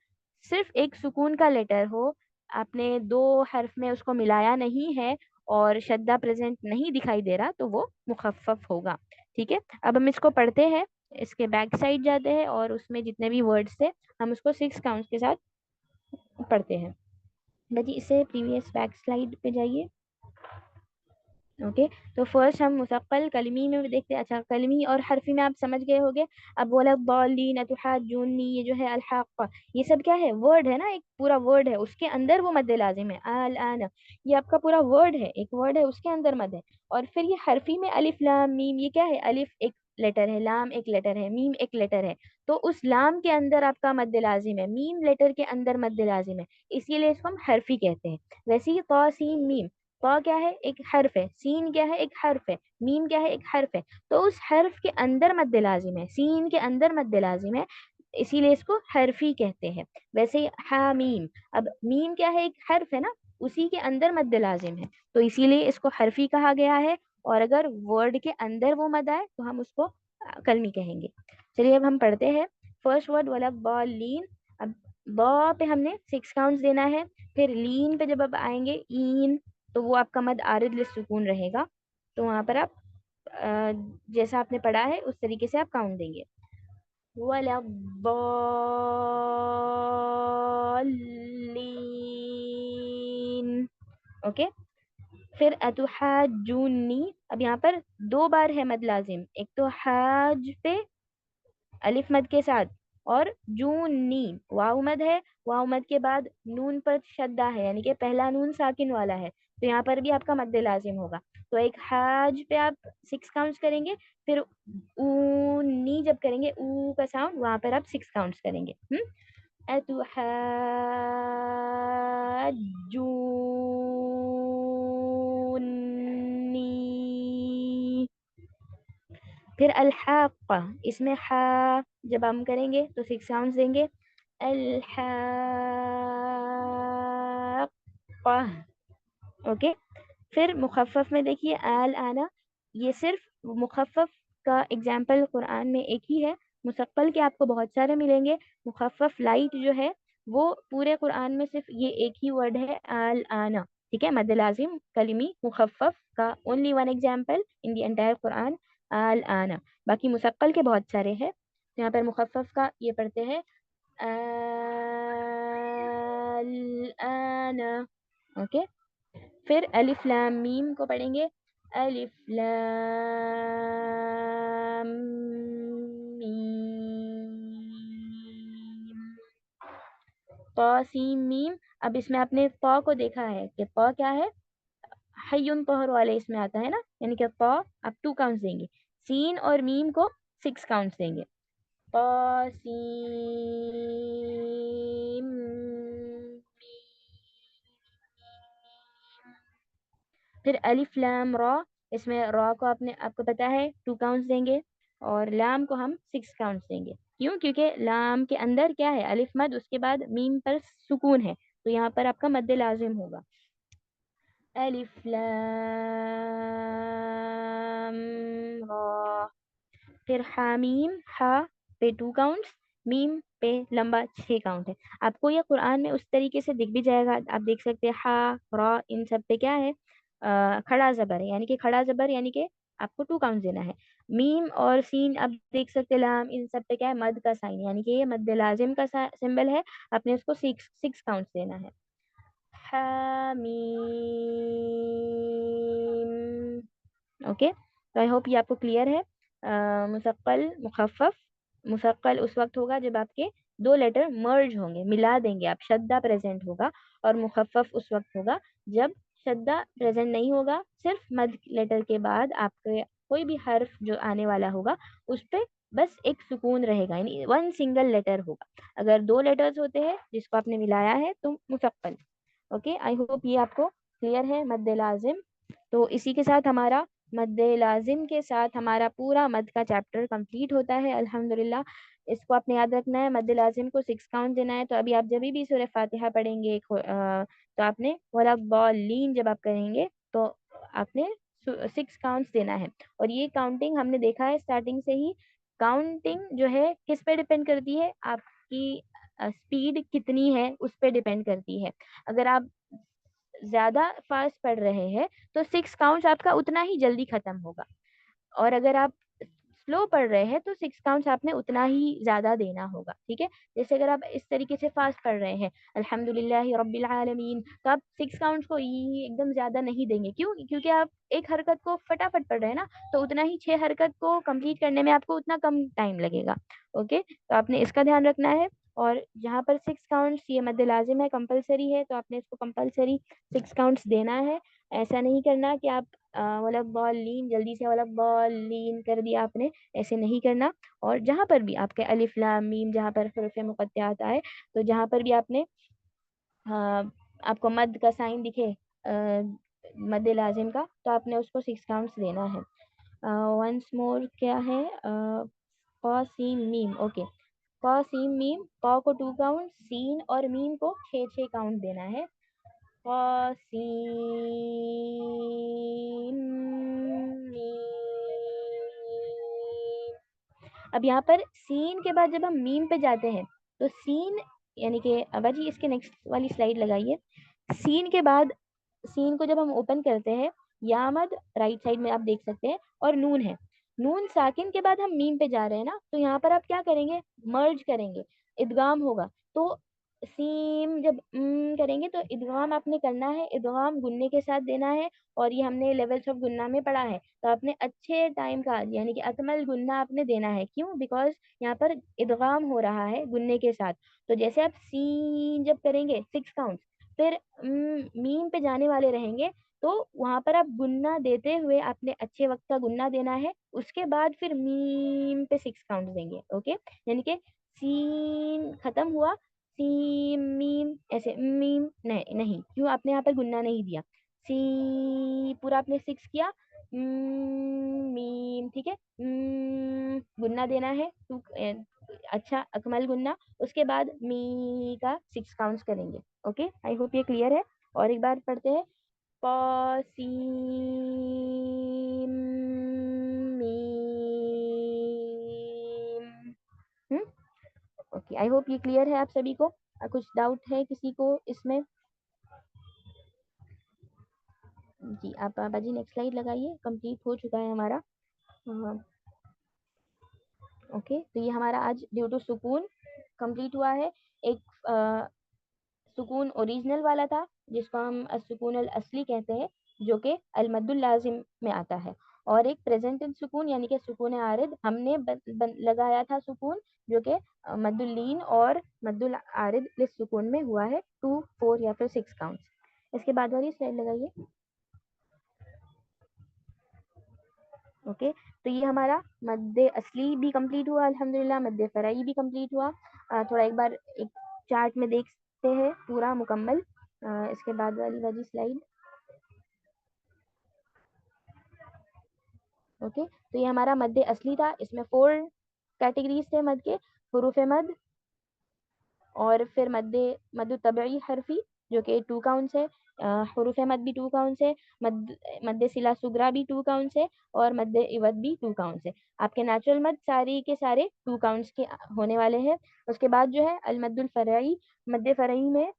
सिर्फ एक सुकून का लेटर हो, आपने दो हर्फ में उसको मिलाया नहीं है और शद्दा प्रेजेंट नहीं दिखाई दे रहा, तो वो मुखफ़फ़ होगा। ठीक है, अब हम इसको पढ़ते हैं, इसके बैक साइड जाते हैं और उसमें जितने भी वर्ड्स थे हम उसको 6 काउंट्स के साथ पढ़ते हैं। बाजी इससे प्रीवियस बैक स्लाइड पे जाइए। ओके तो फर्स्ट हम मुसक्कल कलमी में भी देखते हैं। अच्छा कलमी और हरफी में आप समझ गए होंगे। अब बोला दौलीन अतुहाजुनी, ये जो है अलहाक़, ये सब क्या है, वर्ड है ना, एक पूरा वर्ड है, उसके अंदर वो मद्दे लाजिम है। अल आना, ये आपका पूरा वर्ड है, एक वर्ड है उसके अंदर मद है। और फिर ये हरफी में अलिफ लाम मीम, ये क्या है, अलिफ एक लेटर है, लाम एक लेटर है, मीम एक लेटर है। तो उस लाम के अंदर आपका मद्दे लाजिम है, मीम लेटर के अंदर मद्दे लाजिम है, इसीलिए इसको हम हरफी कहते हैं। वैसे ही ता सीन मीम, ता क्या है, एक हर्फ है, सीन क्या है, एक हर्फ है, मीम क्या है, एक हर्फ है। तो उस हर्फ के अंदर मद्दे लाजिम है, सीन के अंदर मद्दे लाजिम है, इसीलिए इसको हर्फी कहते हैं। वैसे ही हामीम, अब मीम क्या है, एक हर्फ है ना, उसी के अंदर मद्दे लाजिम है, तो इसीलिए इसको हर्फी कहा गया है। और अगर वर्ड के अंदर वो मद आए तो हम उसको कलमी कहेंगे। चलिए अब हम पढ़ते हैं फर्स्ट वर्ड वाला बॉलीन। अब बॉ पे हमने 6 काउंट्स देना है। फिर लीन पे जब आप आएंगे ईन, तो वो आपका मद आरिद लिस्सुकून रहेगा। तो वहां पर आप अ, जैसा आपने पढ़ा है उस तरीके से आप काउंट देंगे। वला दॉलीन। ओके फिर अतुहाजुनी, अब यहाँ पर 2 बार है मद लाजिम, एक तो हाज पे अलिफ मद के साथ, और जूनी वाव मद है, वाव मद के बाद नून पर शद्दा है, यानी कि पहला नून साकिन वाला है, तो यहाँ पर भी आपका मद्दे लाजिम होगा। तो एक हाज पे आप 6 काउंट्स करेंगे। फिर ऊनी जब करेंगे, ऊ का साउंड, वहां पर आप 6 काउंट्स करेंगे। अतुहाजुनी। फिर अलहाqa, इसमें हा जब हम करेंगे तो 6 साउंड्स देंगे। अलहाqa। ओके फिर मुखफ़फ़ में देखिए आल आना, ये सिर्फ मुखफ़फ़ का एग्जाम्पल कुरान में एक ही है, मुसक्कल के आपको बहुत सारे मिलेंगे। मुखफ़फ़ लाइट जो है वो पूरे कुरान में सिर्फ ये एक ही वर्ड है, आल आना। ठीक है, मद लाजिम कलिमी मुखफ़फ़ का only one example in the entire Quran, आल आना। बाकी मुसक्कल के बहुत सारे हैं। तो यहाँ पर मुखफ़फ़ का ये पढ़ते हैं आल आना। ओके फिर अलिफ लाम मीम को पढ़ेंगे, अलिफ लाम मीम, तो सीम मीम। अब इसमें आपने तो को देखा है कि तो क्या है, हय्युन तोहर वाले इसमें आता है ना, यानी कि तो आप 2 काउंट्स देंगे, सीन और मीम को 6 काउंट्स देंगे। तो सीम, फिर अलिफ लाम रा, इसमें रा को आपने आपको पता है 2 काउंट्स देंगे, और लाम को हम 6 काउंट्स देंगे। क्यों, क्योंकि लाम के अंदर क्या है, अलिफ मद, उसके बाद मीम पर सुकून है, तो यहाँ पर आपका मद्द लाजिम होगा। अलिफ लाम रा। फिर हामीम, हा पे 2 काउंट्स, मीम पे लंबा 6 काउंट है। आपको ये कुरान में उस तरीके से दिख भी जाएगा, आप देख सकते हैं हा रा इन सब पे क्या है, खड़ा जबर है, यानी कि खड़ा जबर, यानी कि आपको 2 काउंट देना है। मीम और सीन आप देख सकते हैं, लाम, इन सब पे क्या है, मद का साइन, यानी कि ये मद लाजिम का सिंबल है, आपने उसको 6 काउंट देना है। हामीम। ओके तो आई होप ये आपको क्लियर है। मुसक्कल मुखफ़फ़, मुसक्कल उस वक्त होगा जब आपके 2 लेटर मर्ज होंगे, मिला देंगे आप, शद्दा प्रेजेंट होगा। और मुखफ़फ़ उस वक्त होगा जब शद्दा प्रेजेंट नहीं होगा, सिर्फ मद लेटर के बाद आपके कोई भी हर्फ जो आने वाला होगा उस पे बस एक सुकून रहेगा, यानी 1 सिंगल लेटर होगा। अगर 2 लेटर्स होते हैं जिसको आपने मिलाया है तो मुसक्कल। ओके आई होप ये आपको क्लियर है मद लाजिम। तो इसी के साथ हमारा मद लाजिम के साथ हमारा पूरा मद का चैप्टर कंप्लीट होता है अल्हम्दुलिल्लाह। इसको आपने याद रखना है, मद लाजिम को 6 काउंट देना है। तो अभी आप जब भी सूरह फातिहा पढ़ेंगे तो आपने वला दॉलीन जब आप करेंगे तो आपने 6 काउंट्स देना है। और ये काउंटिंग हमने देखा है स्टार्टिंग से ही, काउंटिंग जो है किस पे डिपेंड करती है, आपकी स्पीड कितनी है उस पे डिपेंड करती है। अगर आप ज्यादा फास्ट पढ़ रहे हैं तो 6 काउंट्स आपका उतना ही जल्दी खत्म होगा, और अगर आप स्लो पढ़ रहे हैं तो 6 काउंट्स आपने उतना ही ज्यादा देना होगा, ठीक है। जैसे अगर आप इस तरीके से फास्ट पढ़ रहे हैं अल्हम्दुलिल्लाह रब्बिल आलमीन, तो आप 6 काउंट्स को ये एकदम ज्यादा नहीं देंगे। क्यों? क्योंकि आप एक हरकत को फटाफट पढ़ रहे हैं ना, तो उतना ही 6 हरकत को कंप्लीट करने में आपको उतना कम टाइम लगेगा। ओके, तो आपने इसका ध्यान रखना है। और जहाँ पर 6 काउंट्स ये मद्द लाजिम है, कंपलसरी है, तो आपने इसको कंपलसरी 6 काउंट्स देना है। ऐसा नहीं करना कि आप वला बॉलीन जल्दी से वला बॉलीन कर दिया आपने, ऐसे नहीं करना। और जहाँ पर भी आपके अलिफ लाम मीम जहाँ पर हुरूफ मुक़त्तआत आए, तो जहाँ पर भी आपने आपको मद का साइन दिखे मद लाजिम का, तो आपने उसको 6 काउंट्स देना है। वंस मोर क्या है, क सीन मीम। ओके, क सीन मीम, क को 2 काउंट, सीन और मीम को 6 6 काउंट देना है। क सीन मीम। अब यहाँ पर सीन के बाद जब हम मीम पे जाते हैं, तो सीन यानी कि अबा जी इसके नेक्स्ट वाली स्लाइड लगाइए। सीन के बाद, सीन को जब हम ओपन करते हैं, या मद राइट साइड में आप देख सकते हैं, और नून है। नून साकिन के बाद हम मीम पे जा रहे हैं ना, तो यहाँ पर आप क्या करेंगे, मर्ज करेंगे, इदगाम होगा। तो सीम जब करेंगे तो इदगाम आपने करना है, इदगाम गुन्ने के साथ देना है। और ये हमने लेवल्स ऑफ गुन्ना में पढ़ा है, तो आपने अच्छे टाइम का यानी कि अकमल गुन्ना आपने देना है। क्यों? बिकॉज यहाँ पर इदगाम हो रहा है गुन्ने के साथ। तो जैसे आप सीन जब करेंगे 6 काउंट, फिर मीम पे जाने वाले रहेंगे, तो वहां पर आप गुन्ना देते हुए आपने अच्छे वक्त का गुन्ना देना है। उसके बाद फिर मीम पे 6 काउंट देंगे। ओके, यानी कि सीन खत्म हुआ, सीम मीम, ऐसे मीम नहीं नहीं, क्यों? आपने यहाँ पर गुन्ना नहीं दिया। सी पूरा आपने 6 किया, मीम, ठीक है। गुन्ना देना है टू, अच्छा अकमल गुन्ना। उसके बाद मी का 6 काउंट्स करेंगे। ओके, आई होप ये क्लियर है। और एक बार पढ़ते हैं, प सीम मीम। ओके, आई होप ये क्लियर है आप सभी को। कुछ डाउट है किसी को इसमें? जी, आप बाजी नेक्स्ट स्लाइड लगाइए, कंप्लीट हो चुका है हमारा। ओके, तो ये हमारा आज ड्यू टू सुकून कंप्लीट हुआ है। एक सुकून ओरिजिनल वाला था, जिसको हम सुकून अल असली कहते हैं, जो कि अल मद्दुल लाजिम में आता है। और एक प्रेजेंट सुकून यानी कि सुकून आरिद हमने लगाया था सुकून, जो कि मद्दुल लीन और मद्दुल आरिद लिस सुकून में हुआ है 2 4 या फिर 6 काउंट्स। इसके बाद वाली स्लाइड लगाइए। ओके, तो ये हमारा मद्दे असली भी कंप्लीट हुआ अल्हम्दुलिल्लाह, मद्दे फराई भी कंप्लीट हुआ। थोड़ा एक बार एक चार्ट में देखते हैं पूरा मुकम्मल। इसके बाद वाली वाली स्लाइड। ओके, तो ये हमारा मद्दे असली था, इसमें 4 कैटेगरीज थे मद के, हुरूफ मद, और फिर मद्दे मद्दु तबई हरफी जो कि 2 काउंट्स है, हुरूफ मद भी 2 काउंट्स है, मद मद्दे सिला सुगरा भी 2 काउंट्स है, और मद्दे इवद भी 2 काउंट्स है। आपके नेचुरल मद सारी के सारे 2 काउंट्स के होने वाले हैं। उसके बाद जो है अल मद्दुल फरई, मद्दे फरई में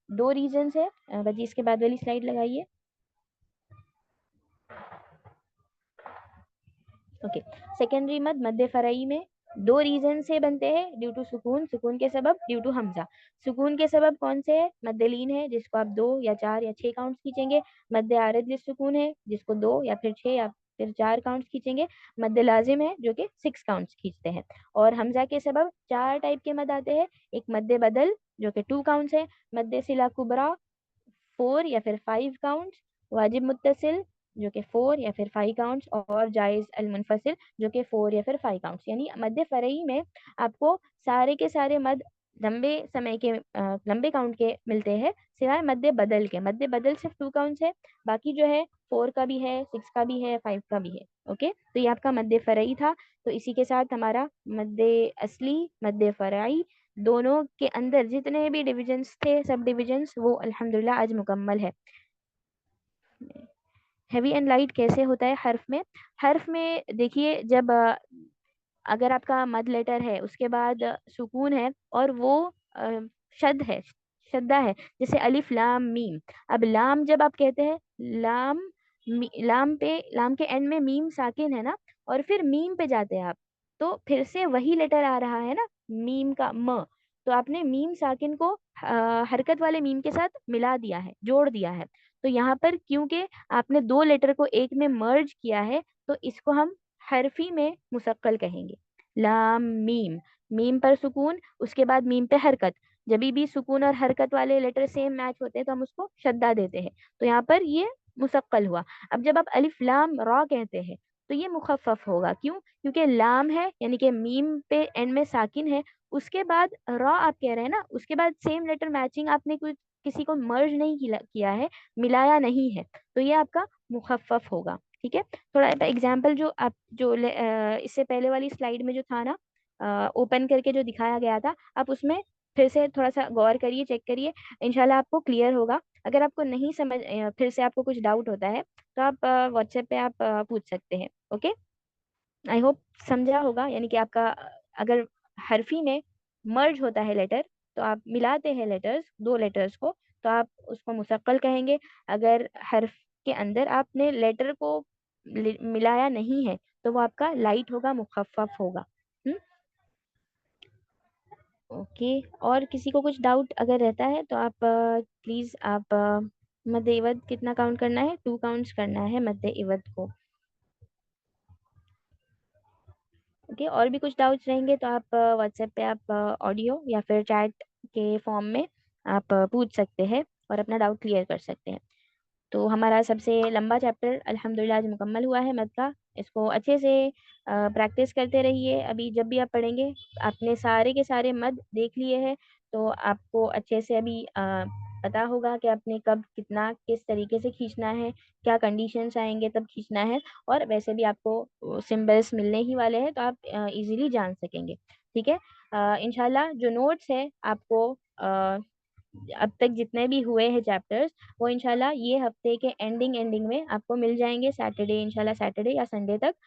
2 रीजन्स है। बजी इसके बाद वाली स्लाइड लगाइए। ओके, सेकेंडरी मद मद्दे फरई में 2 रीजन से बनते हैं, ड्यू टू सुकून, सुकून के सबब, ड्यू टू हमजा। सुकून के सबब कौन से है? मद्दे लीन है, जिसको आप 2 या 4 या 6 काउंट्स खींचेंगे। मद्दे आरिद लिस सुकून है, जिसको 2 या फिर 6 या फिर 4 काउंट्स खींचेंगे। मद्दे लाजिम है, जो कि 6 काउंट्स खींचते हैं। और हमजा के सबब 4 टाइप के मद आते हैं। एक मद्दे बदल, जो कि 2 काउंट्स है। मद्दे सिला कुबरा 4 या फिर 5 काउंट्स। वाजिब मुत्तसिल, जो कि 4 या फिर 5 काउंट्स। और जायज़ अल मुनफसिल, जो कि 4 या फिर 5 काउंट्स। यानी मद्दे फरई में आपको सारे के सारे मद लंबे समय के लंबे काउंट के मिलते हैं, सिवाय मद्दे बदल के। मद्दे बदल सिर्फ 2 काउंट्स है, बाकी जो है 4 का भी है, 6 का भी है, 5 का भी है। ओके, तो ये आपका मद्दे फरई था। तो इसी के साथ हमारा मद्दे असली, मद्दे फरई, दोनों के अंदर जितने भी डिविजन्स थे, सब डिविजन्स, वो अल्हम्दुलिल्लाह आज मुकम्मल है। हैवी एंड लाइट कैसे होता है हर्फ में? हर्फ में देखिए, जब अगर आपका मद लेटर है, उसके बाद सुकून है, और वो शद है, शद्दा है, जैसे अलिफ लाम मीम। अब लाम जब आप कहते हैं, लाम لام کے اینڈ میں میم ساکن ہے نا، اور پھر میم پہ جاتے ہیں آپ، تو پھر سے وہی لیٹر آ رہا ہے نا، میم کا تو آپ نے میم ساکن کو حرکت والے میم کے ساتھ ملا دیا ہے، جوڑ دیا ہے. تو یہاں پر کیونکہ آپ نے دو لیٹر کو ایک میں مرج کیا ہے، تو اس کو ہم حرفی میں مثقل کہیں گے. لام میم، میم پر سکون، اس کے بعد میم پہ حرکت. جب بھی سکون اور حرکت والے لیٹر سیم میچ ہوتے ہیں تو ہم اس کو شدہ دیتے ہیں. تو یہاں پر یہ مثقل ہوا. اب جب آپ الف لام را کہتے ہیں تو یہ مخفف ہوگا. کیوں؟ کیونکہ لام ہے یعنی کہ میم پہ اینڈ میں ساکن ہے، اس کے بعد را آپ کہہ رہے ہیں نا، اس کے بعد سیم لیٹر میچنگ آپ نے کوئی کسی کو مرج نہیں کیا ہے، ملایا نہیں ہے، تو یہ آپ کا مخفف ہوگا. ٹھیک ہے. تھوڑا ایگزامپل جو آپ جو اس سے پہلے والی سلائیڈ میں جو تھا نا، اوپن کر کے جو دکھایا گیا تھا، آپ اس میں پھر سے تھوڑا سا غور کریے، چیک کریے، انشاءاللہ آپ کو کلیئر ہوگا. اگر آپ کو نہیں سمجھ پھر سے آپ کو کچھ ڈاؤٹ ہوتا ہے تو آپ واٹس ایپ پہ آپ پوچھ سکتے ہیں. اوکے. آئی ہوپ سمجھا ہوگا. یعنی کہ آپ کا اگر حرفی میں مرج ہوتا ہے لیٹر، تو آپ ملاتے ہیں لیٹرز، دو لیٹرز کو، تو آپ اس کو مثقل کہیں گے. اگر حرف کے اندر آپ نے لیٹر کو ملایا نہیں ہے تو وہ آپ کا لائٹ ہوگا، مخفف ہوگا. اوکے. اور کسی کو کچھ ڈاؤٹ اگر رہتا ہے تو آپ پلیز آپ مد عوض کتنا کاؤنٹ کرنا ہے؟ 2 کاؤنٹس کرنا ہے مد عوض کو. اوکے. اور بھی کچھ ڈاؤٹس رہیں گے تو آپ واٹس ایپ پہ آپ آڈیو یا پھر چیٹ کے فارم میں آپ پوچھ سکتے ہیں اور اپنا ڈاؤٹ کلیئر کر سکتے ہیں. تو ہمارا سب سے لمبا چیپٹر الحمدللہ آج مکمل ہوا ہے مد کا. اس کو اچھے سے پریکٹس کرتے رہیے. ابھی جب بھی آپ پڑھیں گے آپ نے سارے کے سارے مد دیکھ لیے ہیں، تو آپ کو اچھے سے ابھی پتا ہوگا کہ آپ نے کب کتنا کس طریقے سے کھینچنا ہے، کیا کنڈیشنس آئیں گے تب کھینچنا ہے. اور ویسے بھی آپ کو سمبلس ملنے ہی والے ہیں تو آپ ایزیلی جان سکیں گے. ٹھیک ہے. انشاءاللہ جو نوٹس ہے آپ کو اب تک جتنے بھی ہوئے ہیں چیپٹرز، وہ انشاءاللہ یہ ہفتے کے اینڈنگ میں آپ کو مل جائیں گے. سیٹرڈے انشاءاللہ، سیٹرڈے یا سنڈے تک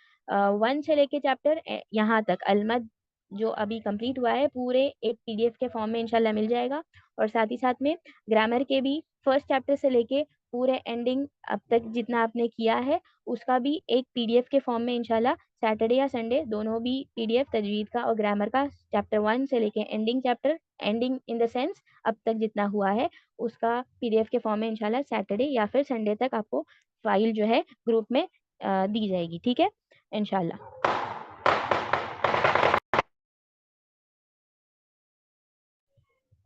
1 سے لے کے چیپٹر یہاں تک المد جو ابھی کمپلیٹ ہوا ہے پورے ایک PDF کے فارم میں انشاءاللہ مل جائے گا. اور ساتھ ہی ساتھ میں گرامر کے بھی فرسٹ چیپٹر سے لے کے پورے اینڈنگ اب تک جتنا آپ نے کیا ہے اس کا بھی ایک PDF کے فارم میں انشاءاللہ سیٹرڈے یا سنڈے دونوں بھی PDF تجوید کا اور گرامر کا چیپٹر 1 سے لے کے ending chapter, ending in the sense اب تک جتنا ہوا ہے اس کا PDF کے فارم میں انشاءاللہ سیٹرڈے یا پھر سنڈے تک آپ کو فائل جو ہے گروپ میں دی جائے گی. ٹھیک ہے انشاءاللہ.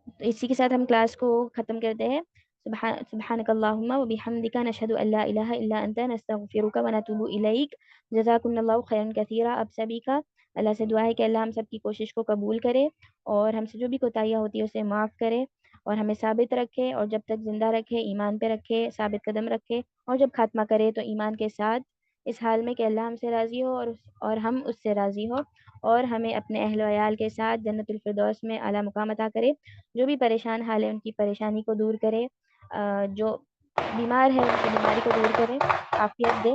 تو اسی کے ساتھ ہم کلاس کو ختم کرتے ہیں. سبحانک اللہم و بحمدک نشہد ان لا الہ الا انت نستغفرک و نتوب الیک. جزاکم اللہ خیرا کثیرا. آپ سبھی کا اللہ سے دعا ہے کہ اللہ ہم سب کی کوشش کو قبول کرے اور ہم سے جو بھی کوتاہیاں ہوتی ہے اسے معاف کرے اور ہمیں ثابت رکھے، اور جب تک زندہ رکھے ایمان پہ رکھے، ثابت قدم رکھے، اور جب خاتمہ کرے تو ایمان کے ساتھ، اس حال میں کہ اللہ ہم سے راضی ہو اور ہم اس سے راضی ہو، اور ہمیں اپنے اہل و عیال کے ساتھ جنت الفردوس میں اعلیٰ مقام عطا کرے. جو بھی پریشان حال ہے ان کی پریشانی کو دور کرے، جو بیمار ہے ان کی بیماری کو دور کرے، عافیت دے.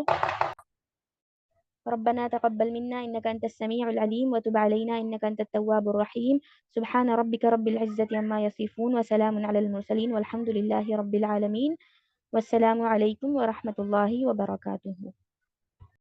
ربنا تقبل منا إنك أنت السميع العليم وتب علينا إنك أنت التواب الرحيم. سبحان ربك رب العزة عما يصفون وسلام على المرسلين والحمد لله رب العالمين. والسلام عليكم ورحمة الله وبركاته.